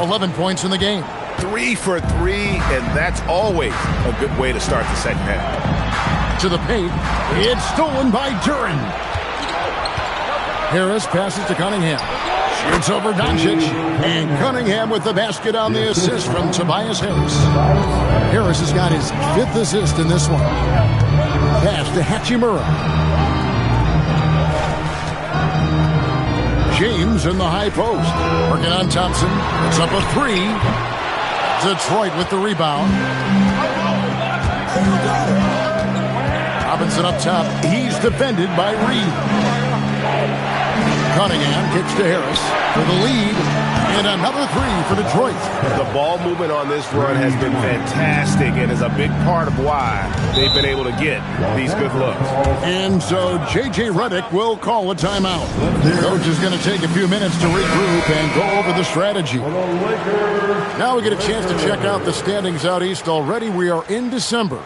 11 points in the game. 3 for 3, and that's always a good way to start the second half. To the paint. It's stolen by Duren. Harris passes to Cunningham. Shoots over Doncic. And Cunningham with the basket on the assist from Tobias Harris. Harris has got his 5th assist in this one. Pass to Hachimura. James in the high post. Working on Thompson. It's up a 3. Detroit with the rebound. Robinson up top. He's defended by Reed. Cunningham kicks to Harris for the lead. And another 3 for Detroit. The ball movement on this run has been fantastic and is a big part of why they've been able to get these good looks. And so J.J. Redick will call a timeout. The coach is going to take a few minutes to regroup and go over the strategy. Now we get a chance to check out the standings out east already. We are in December.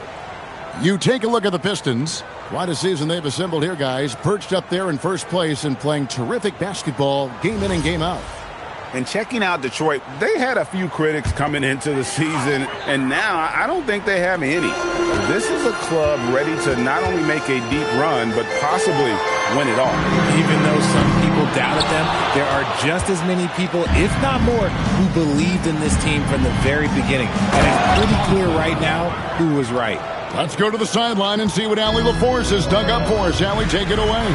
You take a look at the Pistons. Quite a season they've assembled here, guys. Perched up there in first place and playing terrific basketball game in and game out. And checking out Detroit, they had a few critics coming into the season, and now I don't think they have any. This is a club ready to not only make a deep run, but possibly win it all. Even though some people doubted them, there are just as many people, if not more, who believed in this team from the very beginning. And it's pretty clear right now who was right. Let's go to the sideline and see what Allie LaForce has dug up for us. Allie, take it away.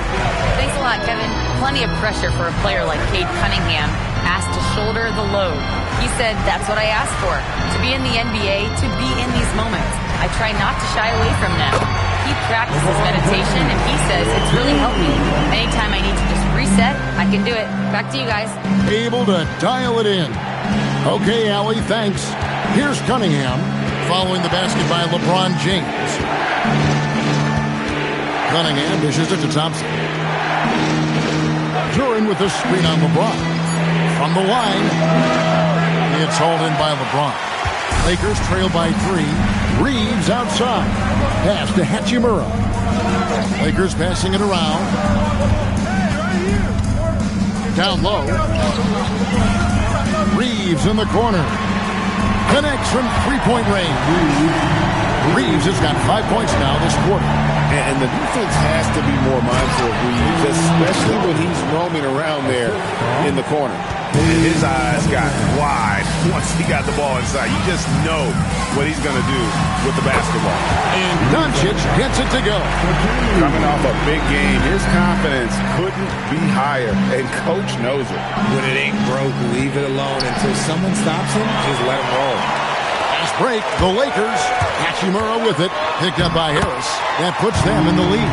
Thanks a lot, Kevin. Plenty of pressure for a player like Cade Cunningham, asked to shoulder the load. He said, that's what I asked for, to be in the NBA, to be in these moments. I try not to shy away from them. He practices meditation, and he says it's really helped me. Anytime I need to just reset, I can do it. Back to you guys. Able to dial it in. Okay, Allie, thanks. Here's Cunningham, following the basket by LeBron James. Cunningham dishes it to Thompson. Duren with the screen on LeBron. From the line, it's hauled in by LeBron. Lakers trail by 3. Reeves outside. Pass to Hachimura. Lakers passing it around. Down low. Reeves in the corner. Connects from three-point range. Reeves has got 5 points now this quarter. And the defense has to be more mindful of Reeves, especially when he's roaming around there in the corner. His eyes got wide once he got the ball inside. You just know what he's going to do with the basketball. And Doncic gets it to go. Coming off a big game, his confidence couldn't be higher, and Coach knows it. When it ain't broke, leave it alone. Until someone stops him, just let him roll. Fast break, the Lakers. Hachimura with it, picked up by Harris. That puts them in the lead.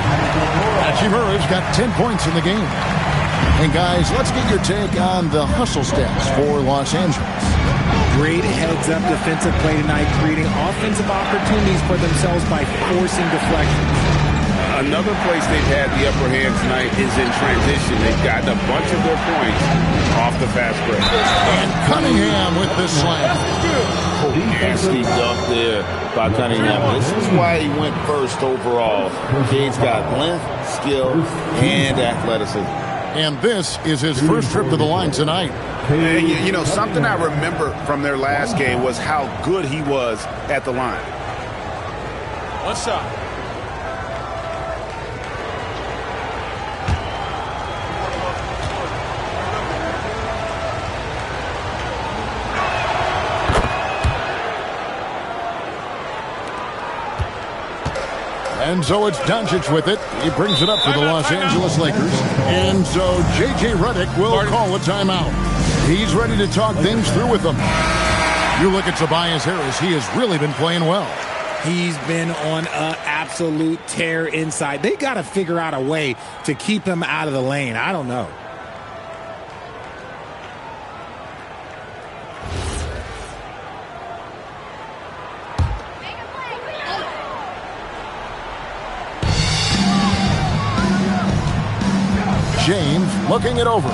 Hachimura's got 10 points in the game. And guys, let's get your take on the hustle stats for Los Angeles. Great heads-up defensive play tonight, creating offensive opportunities for themselves by forcing deflections. Another place they've had the upper hand tonight is in transition. They've gotten a bunch of their points off the fast break. And Cunningham with the slam. Nasty dunk there by Cunningham. This is why he went first overall. Cade's got length, skill, and athleticism. And this is his first trip to the line tonight. You know, something I remember from their last game was how good he was at the line. What's up? And so it's Doncic with it. He brings it up for the Los Angeles Lakers. And so J.J. Redick will call a timeout. He's ready to talk things through with them. You look at Tobias Harris. He has really been playing well. He's been on an absolute tear inside. They got to figure out a way to keep him out of the lane. I don't know. James looking it over.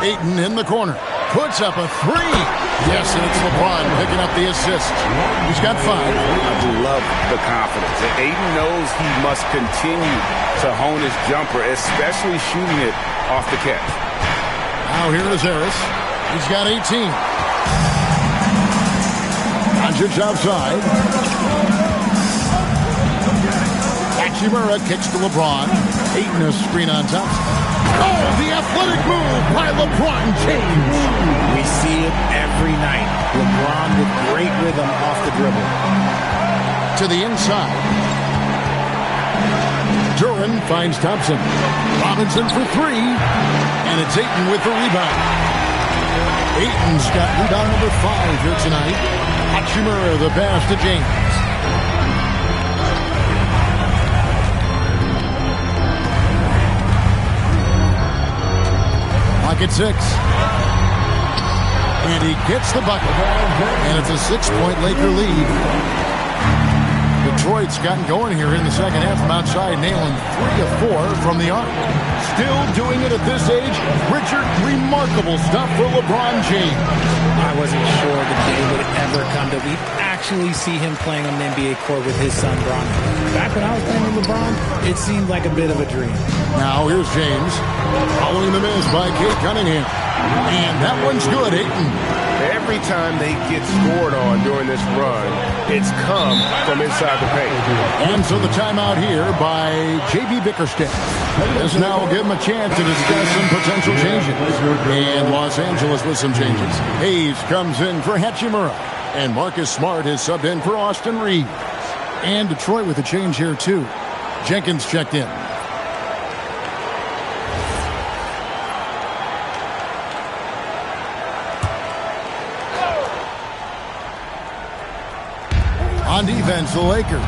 Ayton in the corner. Puts up a three. Yes, and it's LeBron picking up the assist. He's got 5. I love the confidence. Ayton knows he must continue to hone his jumper, especially shooting it off the catch. Now here is Harris. He's got 18. Doncic outside. Hachimura kicks to LeBron. Ayton a screen on top. Oh, the athletic move by LeBron James. We see it every night. LeBron with great rhythm off the dribble. To the inside. Duran finds Thompson. Robinson for 3. And it's Ayton with the rebound. Ayton's got rebound number 5 here tonight. Hachimura the pass to James. Clock at 6. And he gets the bucket. And it's a 6-point Laker lead. Detroit's gotten going here in the second half from outside, nailing 3 of 4 from the arc. Still doing it at this age. Richard, remarkable stuff for LeBron James. I wasn't sure the day would ever come that we'd actually see him playing on the NBA court with his son, Bron. Back when I was playing with LeBron, it seemed like a bit of a dream. Now here's James, following the miss by Cade Cunningham. And that one's good, Ayton. Every time they get scored on during this run, it's come from inside the paint. And so the timeout here by J.B. Bickerstaff. This now will give him a chance to discuss some potential changes. And Los Angeles with some changes. Hayes comes in for Hachimura. And Marcus Smart is subbed in for Austin Reeves. And Detroit with a change here too. Jenkins checked in. On defense, the Lakers.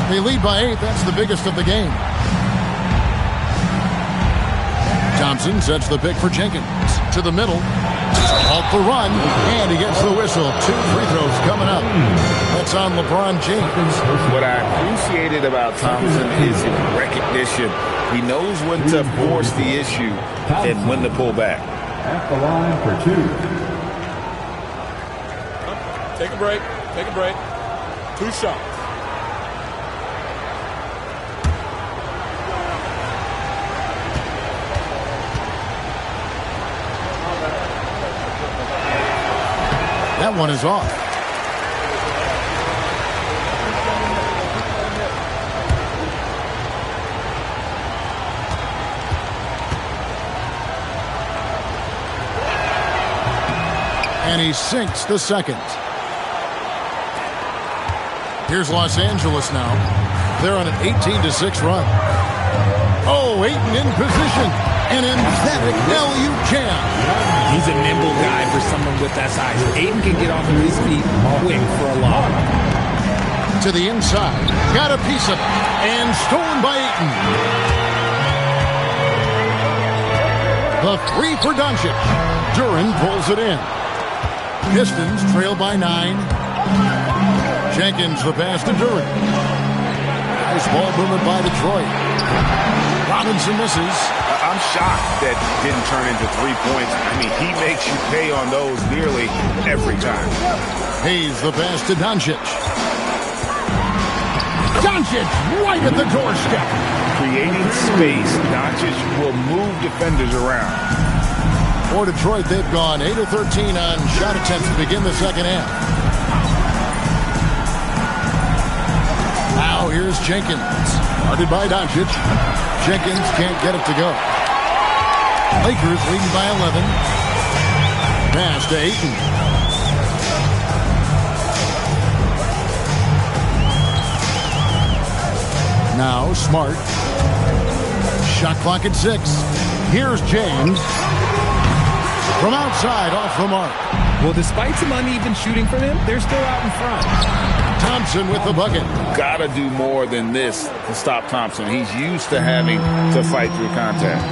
They lead by 8. That's the biggest of the game. Thompson sets the pick for Jenkins. To the middle. Halt the run. And he gets the whistle. 2 free throws coming up. That's on LeBron James. What I appreciated about Thompson is his recognition. He knows when to force the issue and when to pull back. At the line for 2. Take a break. Take a break. 2 shots. That one is off. And he sinks the second. Here's Los Angeles now. They're on an 18-6 run. Oh, Ayton in position. An emphatic LU jam. He's a nimble guy for someone with that size. Ayton can get off of his feet quick for a lob. To the inside. Got a piece of it. And stolen by Ayton. The 3 for doncic. Duran pulls it in. Pistons trail by 9. Jenkins the pass to Duran. Nice ball movement by Detroit. Robinson misses. I'm shocked that didn't turn into 3 points. I mean, he makes you pay on those nearly every time. Hayes the pass to Doncic. Doncic right at the doorstep. Creating space, Doncic will move defenders around. For Detroit, they've gone 8 of 13 on shot attempts to begin the second half. Now here's Jenkins. Guarded by Doncic. Jenkins can't get it to go. Lakers leading by 11. Pass to Ayton. Now Smart. Shot clock at 6. Here's James. From outside, off the mark. Well, despite some uneven shooting from him, they're still out in front. Thompson with the bucket. Gotta do more than this to stop Thompson. He's used to having to fight through contact.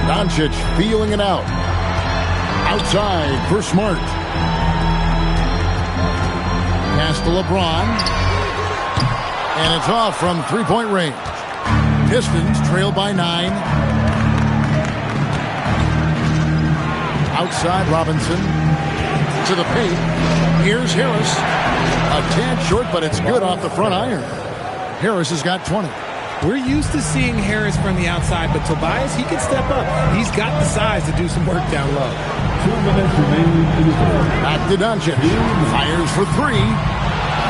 Doncic feeling it out. Outside for Smart. Pass to LeBron. And it's off from three-point range. Pistons trail by 9. Outside Robinson. To the paint. Here's Harris. A tad short, but it's good off the front iron. Harris has got 20. We're used to seeing Harris from the outside, but Tobias, he can step up. He's got the size to do some work down low. 2 minutes remaining in the third. Back to doncic. Fires for 3.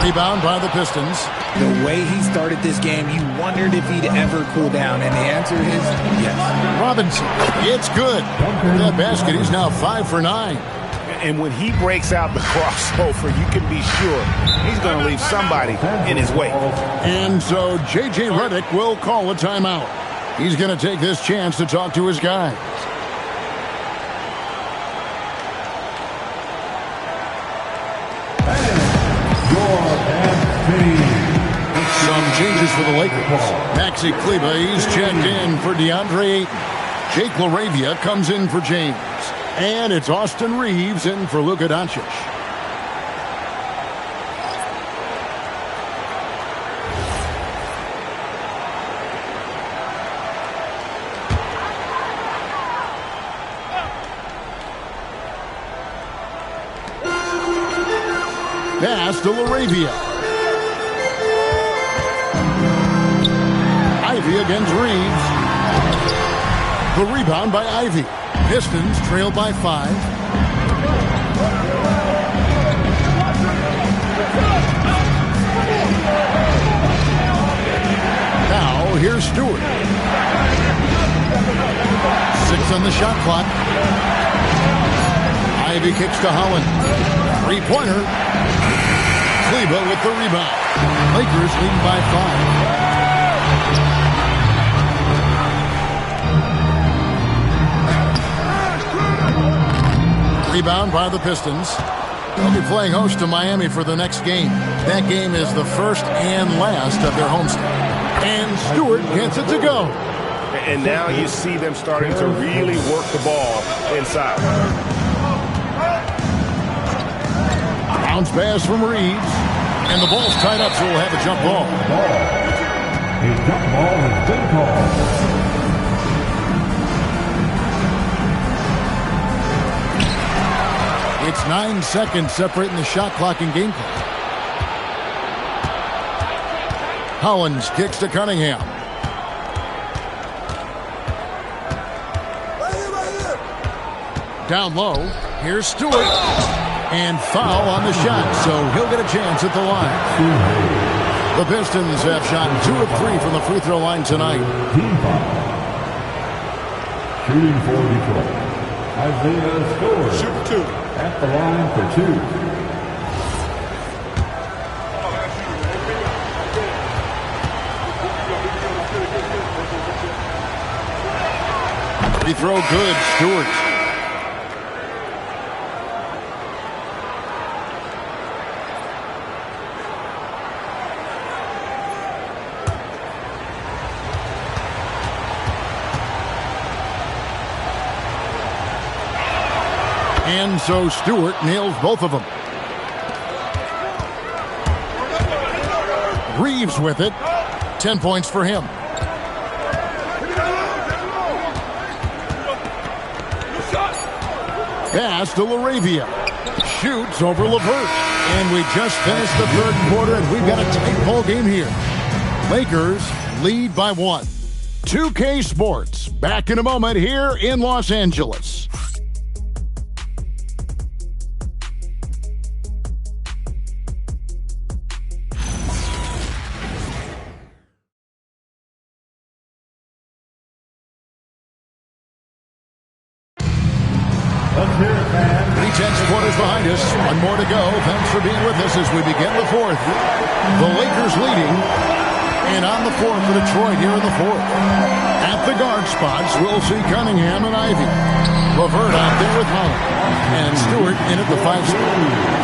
Rebound by the Pistons. The way he started this game, you wondered if he'd ever cool down, and the answer is yes. Robinson, it's good. That basket, he's now 5 for 9. And when he breaks out the crossover, you can be sure he's going to leave somebody in his way. And so J.J. Redick will call a timeout. He's going to take this chance to talk to his guys. Some changes for the Lakers. Maxi Kleber, he's checked in for DeAndre Ayton. Jake LaRavia comes in for James. And it's Austin Reeves in for Luka Doncic. Pass to LaRavia. Ivy against Reeves. The rebound by Ivy. Pistons trail by 5. Now, here's Stewart. 6 on the shot clock. Ivy kicks to Holland. 3-pointer. Kleber with the rebound. Lakers lead by 5. Rebound by the Pistons. They'll be playing host to Miami for the next game. That game is the first and last of their homestand. And Stewart gets it to go. And now you see them starting to really work the ball inside. Bounce pass from Reeves. And the ball's tied up, so we'll have a jump ball. A jump ball has been called. It's 9 seconds separating the shot clock and game clock. Hollins kicks to Cunningham. Down low. Here's Stewart. And foul on the shot, so he'll get a chance at the line. The Pistons have shot 2 of 3 from the free throw line tonight. Shooting for Detroit. Isaiah Stewart. Shoot 2. At the line for 2. Free throw good, Stewart. And so Stewart nails both of them. Reeves with it. 10 points for him. Pass to LaRavia. Shoots over LeVert. And we just finished the third quarter, and we've got a tight ball game here. Lakers lead by 1. 2K Sports. Back in a moment here in Los Angeles. Behind us. 1 more to go. Thanks for being with us as we begin the 4th. The Lakers leading. And on the 4th for Detroit here in the 4th. At the guard spots, we'll see Cunningham and Ivy. LeVert out there with Holland. And Stewart in at the 5 spot.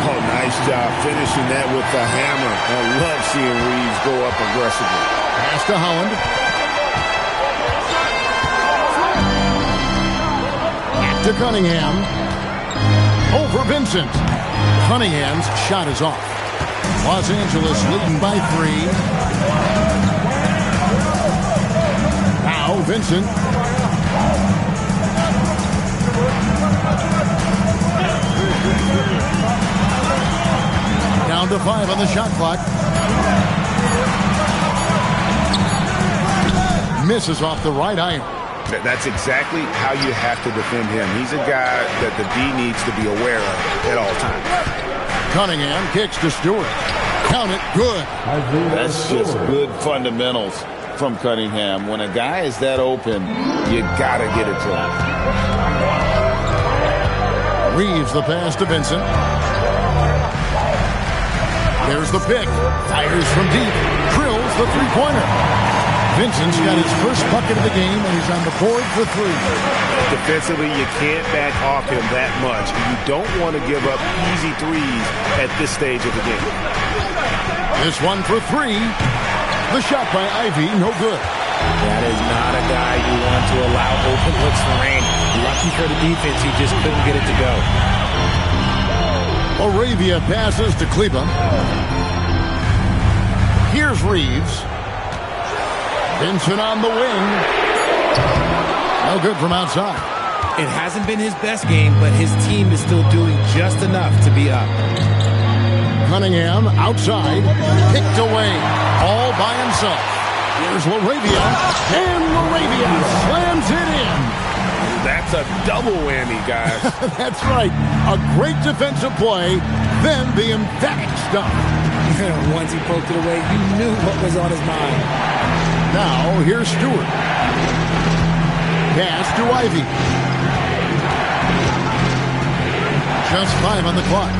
Oh, nice job finishing that with the hammer. I love seeing Reeves go up aggressively. Pass to Holland. Back to Cunningham. Over Vincent. Cunningham's shot is off. Los Angeles leading by 3. Now Vincent. Down to 5 on the shot clock. Misses off the right iron. That's exactly how you have to defend him. He's a guy that the D needs to be aware of at all times. Cunningham kicks to Stewart. Count it, good. That's just good fundamentals from Cunningham. When a guy is that open, you got to get it to him. Reeves the pass to Vincent. There's the pick. Fires from deep. Drills the three-pointer. Vincent's got his first bucket of the game, and he's on the board for 3. Defensively, you can't back off him that much. You don't want to give up easy threes at this stage of the game. This one for 3. The shot by Ivy, no good. That is not a guy you want to allow open looks for rain. Lucky for the defense, he just couldn't get it to go. Arabia passes to Kleba. Here's Reeves. Vincent on the wing. No good from outside. It hasn't been his best game, but his team is still doing just enough to be up. Cunningham outside. Picked away. All by himself. Here's LaRavia. And LaRavia slams it in. That's a double whammy, guys. That's right. A great defensive play, then the emphatic stuff. Once he poked it away, you knew what was on his mind. Now, here's Stewart. Pass to Ivy. Just 5 on the clock.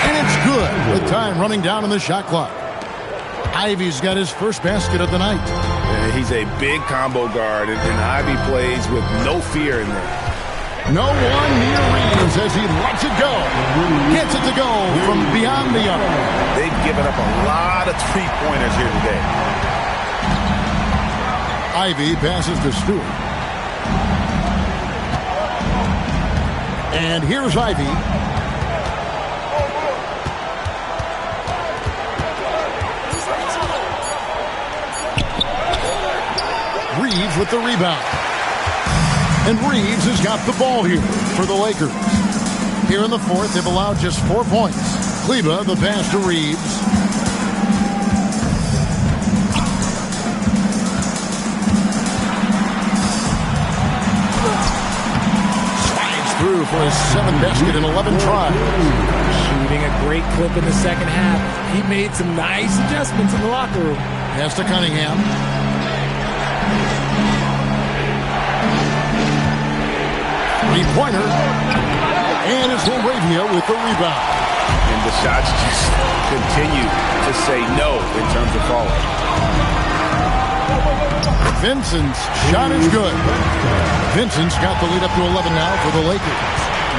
And it's good with time running down on the shot clock. Ivy's got his first basket of the night. Yeah, he's a big combo guard, and Ivy plays with no fear in there. No one near Reeves as he lets it go. Gets it to go from beyond the arc. They've given up a lot of three-pointers here today. Ivy passes to Stewart. And here's Ivy. Reeves with the rebound. And Reeves has got the ball here for the Lakers. Here in the fourth, they've allowed just 4 points. Kleba, the pass to Reeves. Slides through for his 7th basket in 11 tries. Shooting a great clip in the second half. He made some nice adjustments in the locker room. Pass to Cunningham. Three-pointer. And it's LaRavia with the rebound. And the shots just continue to say no in terms of falling. Vincent's shot is good. Vincent's got the lead up to 11 now for the Lakers.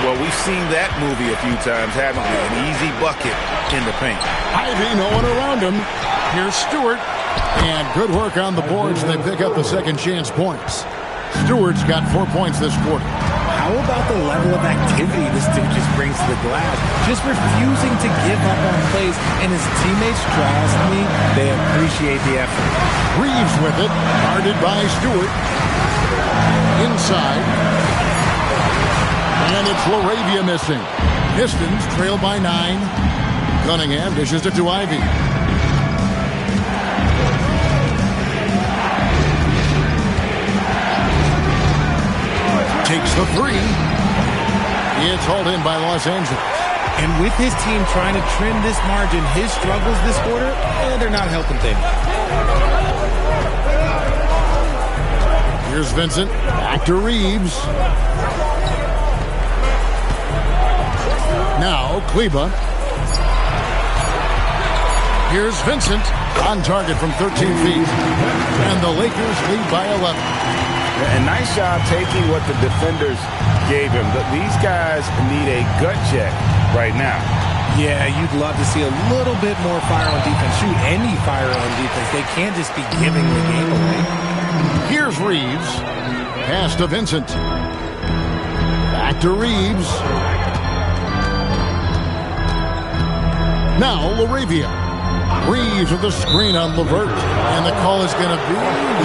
Well, we've seen that movie a few times, haven't we? An easy bucket in the paint. Ivy, no one around him. Here's Stewart. And good work on the boards. They pick up the second chance points. Stewart's got 4 points this quarter. How about the level of activity this dude just brings to the glass? Just refusing to give up on plays, and his teammates, trust me, they appreciate the effort. Reeves with it, guarded by Stewart. Inside. And it's LaRavia missing. Pistons trail by 9. Cunningham dishes it to Ivy. Takes the 3. It's hauled in by Los Angeles. And with his team trying to trim this margin, his struggles this quarter, they're not helping things. Here's Vincent. Back to Reeves. Now Kleba. Here's Vincent. On target from 13 feet. And the Lakers lead by 11. And nice job taking what the defenders gave him. These guys need a gut check right now. Yeah, you'd love to see a little bit more fire on defense. Shoot any fire on defense. They can't just be giving the game away. Here's Reeves. Pass to Vincent. Back to Reeves. Now LaRavia. Reeves with the screen on LeVert. And the call is going to be,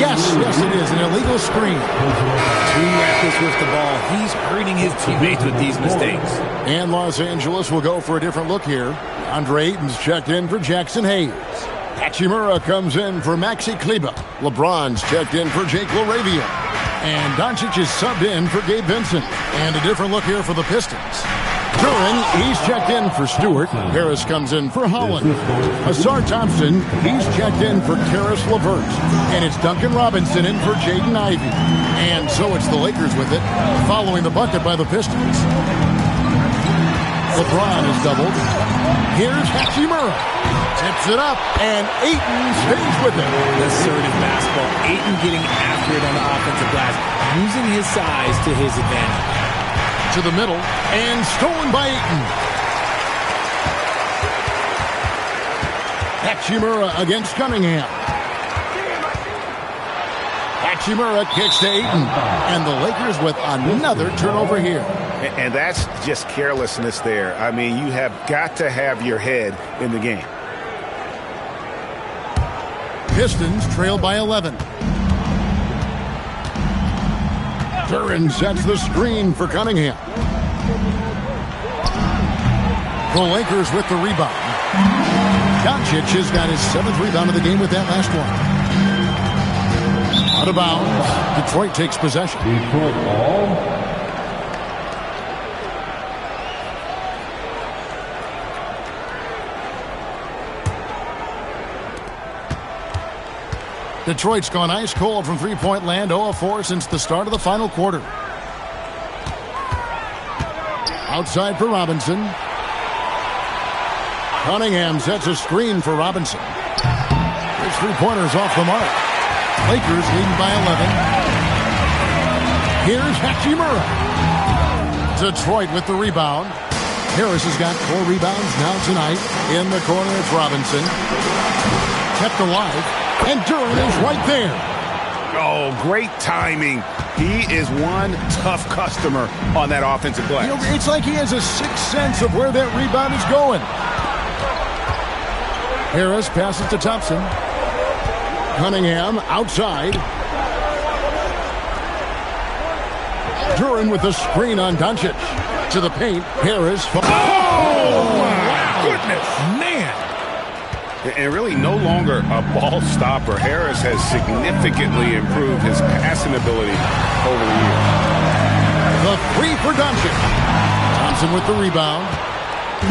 yes, it is, an illegal screen. Too reckless with the ball. He's hurting his teammates with these mistakes. And Los Angeles will go for a different look here. Andre Ayton's checked in for Jackson Hayes. Hachimura comes in for Maxi Kleber. LeBron's checked in for Jake LaRavia. And Doncic is subbed in for Gabe Vincent. And a different look here for the Pistons. Duran, he's checked in for Stewart. Harris comes in for Holland. Asar Thompson, he's checked in for Karis LeVert. And it's Duncan Robinson in for Jaden Ivey. And so it's the Lakers with it, following the bucket by the Pistons. LeBron is doubled. Here's Hachimura. Tips it up, and Ayton stays with it. Assertive basketball. Ayton getting after it on the offensive glass, using his size to his advantage. To the middle, and stolen by Ayton. Hachimura against Cunningham. Hachimura kicks to Ayton. And the Lakers with another turnover here. And that's just carelessness there. I mean, you have got to have your head in the game. Pistons trail by 11. Duran sets the screen for Cunningham. The Lakers with the rebound. Doncic has got his 7th rebound of the game with that last one. Out of bounds. Detroit takes possession. Detroit ball. Detroit's gone ice cold from three-point land, 0-4 since the start of the final quarter. Outside for Robinson. Cunningham sets a screen for Robinson. His three-pointer's off the mark. Lakers leading by 11. Here's Hachimura. Detroit with the rebound. Harris has got 4 rebounds now tonight. In the corner, it's Robinson. Kept alive. And Duran is right there. Oh, great timing. He is one tough customer on that offensive glass. You know, it's like he has a sixth sense of where that rebound is going. Harris passes to Thompson. Cunningham outside. Duran with the screen on Doncic. To the paint. Harris. Oh, my goodness. Man. And really no longer a ball stopper. Harris has significantly improved his passing ability over the years. The 3 for Doncic. Thompson with the rebound.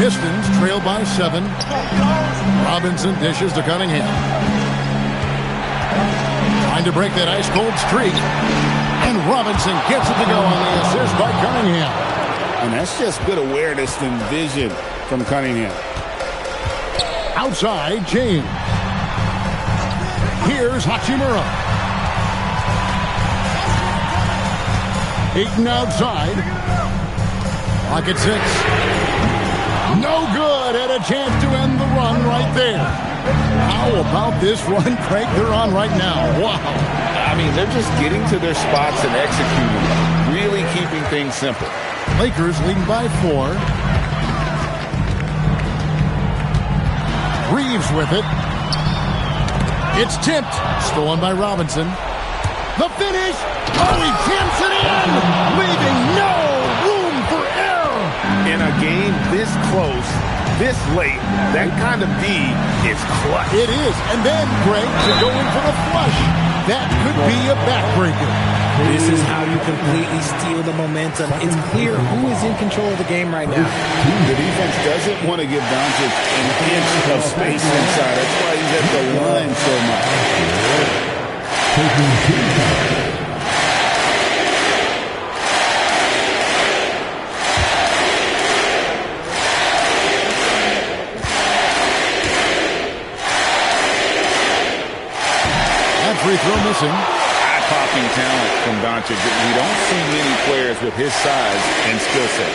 Pistons trail by 7. Robinson dishes to Cunningham. Trying to break that ice-cold streak. And Robinson gets it to go on the assist by Cunningham. And that's just good awareness and vision from Cunningham. Outside, James. Here's Hachimura. Ayton outside. Pocket 6. No good. And a chance to end the run right there. How about this run, Craig, they're on right now? Wow. I mean, they're just getting to their spots and executing. Really keeping things simple. Lakers leading by 4. Reeves with it. It's tipped. Stolen by Robinson. The finish. Oh, he jams it in. Leaving no room for error. In a game this close, this late, that kind of D is clutch. It is. And then, Greg, to go in for the flush. That could be a backbreaker. This is how you completely steal the momentum. It's clear who is in control of the game right now. The defense doesn't want to give Doncic an inch of space inside. That's why he's at the line so much. That free throw missing. Eye-popping talent from Doncic. We don't see many players with his size and skill set.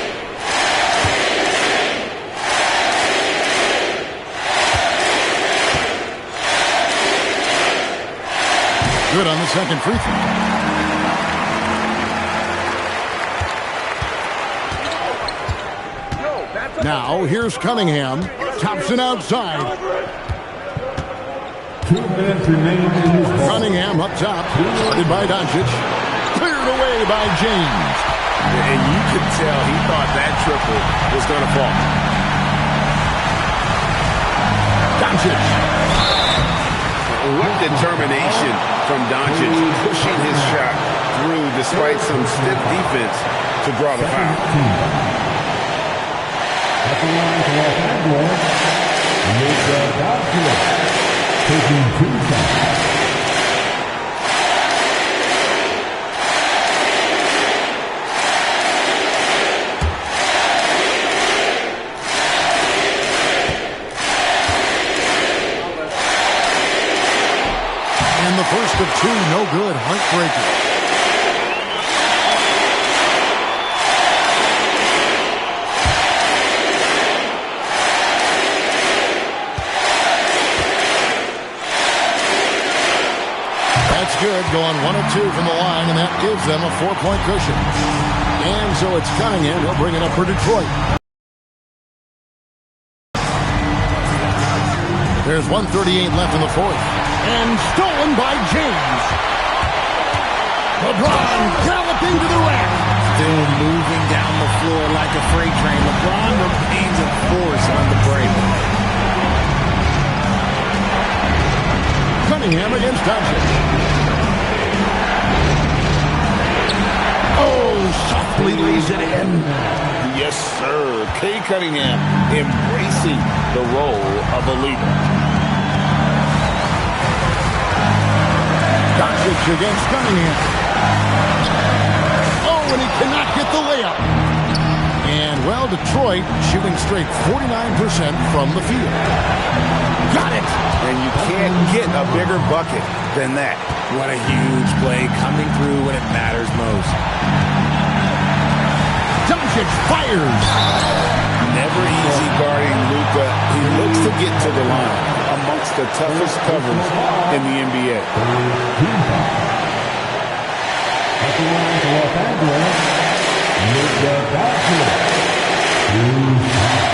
Good on the second free throw. Now, here's Cunningham. Thompson outside. 2 minutes remaining in this ball. Cunningham up top. Started by Doncic. Cleared away by James. And you could tell he thought that triple was going to fall. Doncic. What determination from Doncic, pushing his shot through despite some stiff defense to draw the foul. At the line to Los Angeles, Luka Doncic taking 2 shots. And the first of 2, no good. Heartbreaker. That's good. Going 1 of 2 from the line, and that gives them a 4-point cushion. And so it's Cunningham. He'll bring it up for Detroit. There's 1:38 left in the fourth. And stolen by James. LeBron galloping to the rack. Still moving down the floor like a freight train. LeBron remains a force on the break. Cunningham against Doncic. Oh, softly lays it in. Yes, sir. Cade Cunningham embracing the role of a leader. Doncic against Cunningham. Oh, and he cannot get the layup. And, well, Detroit shooting straight 49% from the field. Got it. And you can't get a bigger bucket than that. What a huge play coming through when it matters most. Doncic fires. Never easy guarding Luka. He looks to get to the line amongst the toughest covers in the NBA. At the line to Los Angeles, Luka Doncic. 2 shots.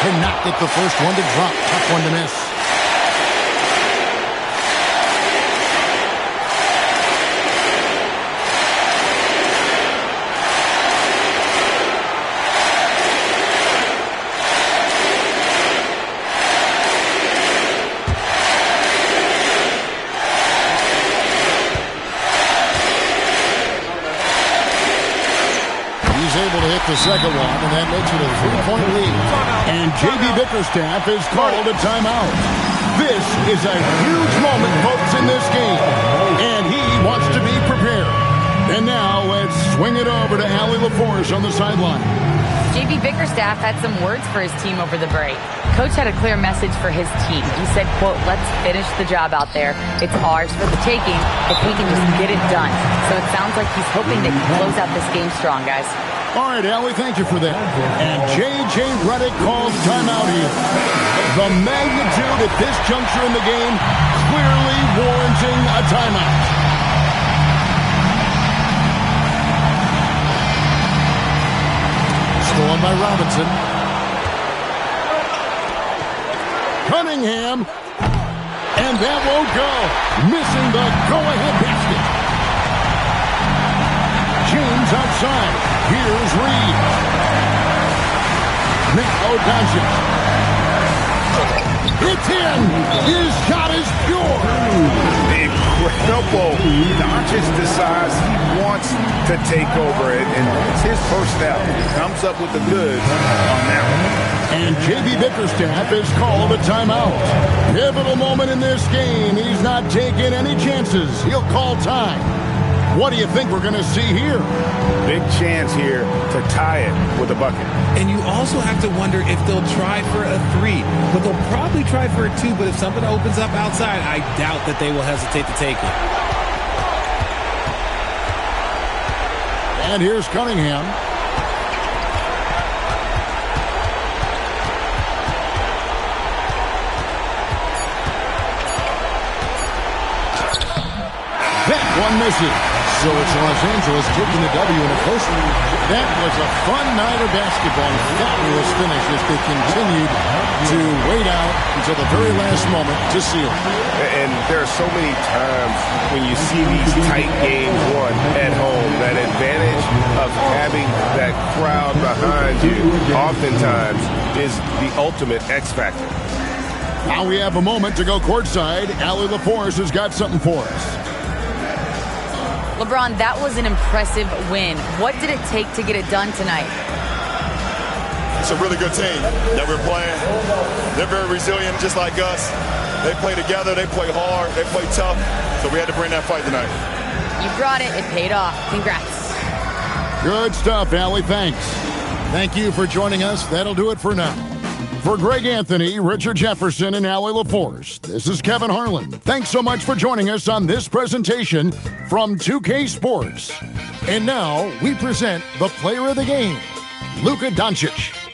Cannot get the first one to drop. Tough one to miss. He's able to hit the second one, and that makes it a 3-point lead. And J.B. Bickerstaff is called a timeout. This is a huge moment, folks, in this game. And he wants to be prepared. And now let's swing it over to Allie LaForce on the sideline. J.B. Bickerstaff had some words for his team over the break. Coach had a clear message for his team. He said, quote, "Let's finish the job out there. It's ours for the taking if we can just get it done." So it sounds like he's hoping they can close out this game strong, guys. All right, Allie, thank you for that. And J.J. Redick calls timeout here. The magnitude at this juncture in the game clearly warranting a timeout. Stolen by Robinson. Cunningham. And that won't go. Missing the go-ahead basket. James outside. Here's Reed. Now Doncic. It's in. His shot is pure. Incredible. Doncic decides he wants to take over it, and it's his first step. Comes up with the goods on that one. And J.B. Bickerstaff is called a timeout. Pivotal moment in this game. He's not taking any chances. He'll call time. What do you think we're going to see here? Big chance here to tie it with a bucket. And you also have to wonder if they'll try for a 3. But they'll probably try for a 2. But if something opens up outside, I doubt that they will hesitate to take it. And here's Cunningham. misses. So it's Los Angeles taking the W in a close one. That was a fun night of basketball and fabulous finish as they continued to wait out until the very last moment to seal it. And there are so many times when you see these tight games won at home, that advantage of having that crowd behind you oftentimes is the ultimate X factor. Now we have a moment to go courtside. Allie LaForce has got something for us. LeBron, that was an impressive win. What did it take to get it done tonight? It's a really good team that we're playing. They're very resilient, just like us. They play together, they play hard, they play tough. So we had to bring that fight tonight. You brought it. It paid off. Congrats. Good stuff, Allie. Thanks. Thank you for joining us. That'll do it for now. For Greg Anthony, Richard Jefferson, and Allie LaForce, this is Kevin Harlan. Thanks so much for joining us on this presentation from 2K Sports. And now we present the player of the game, Luka Doncic.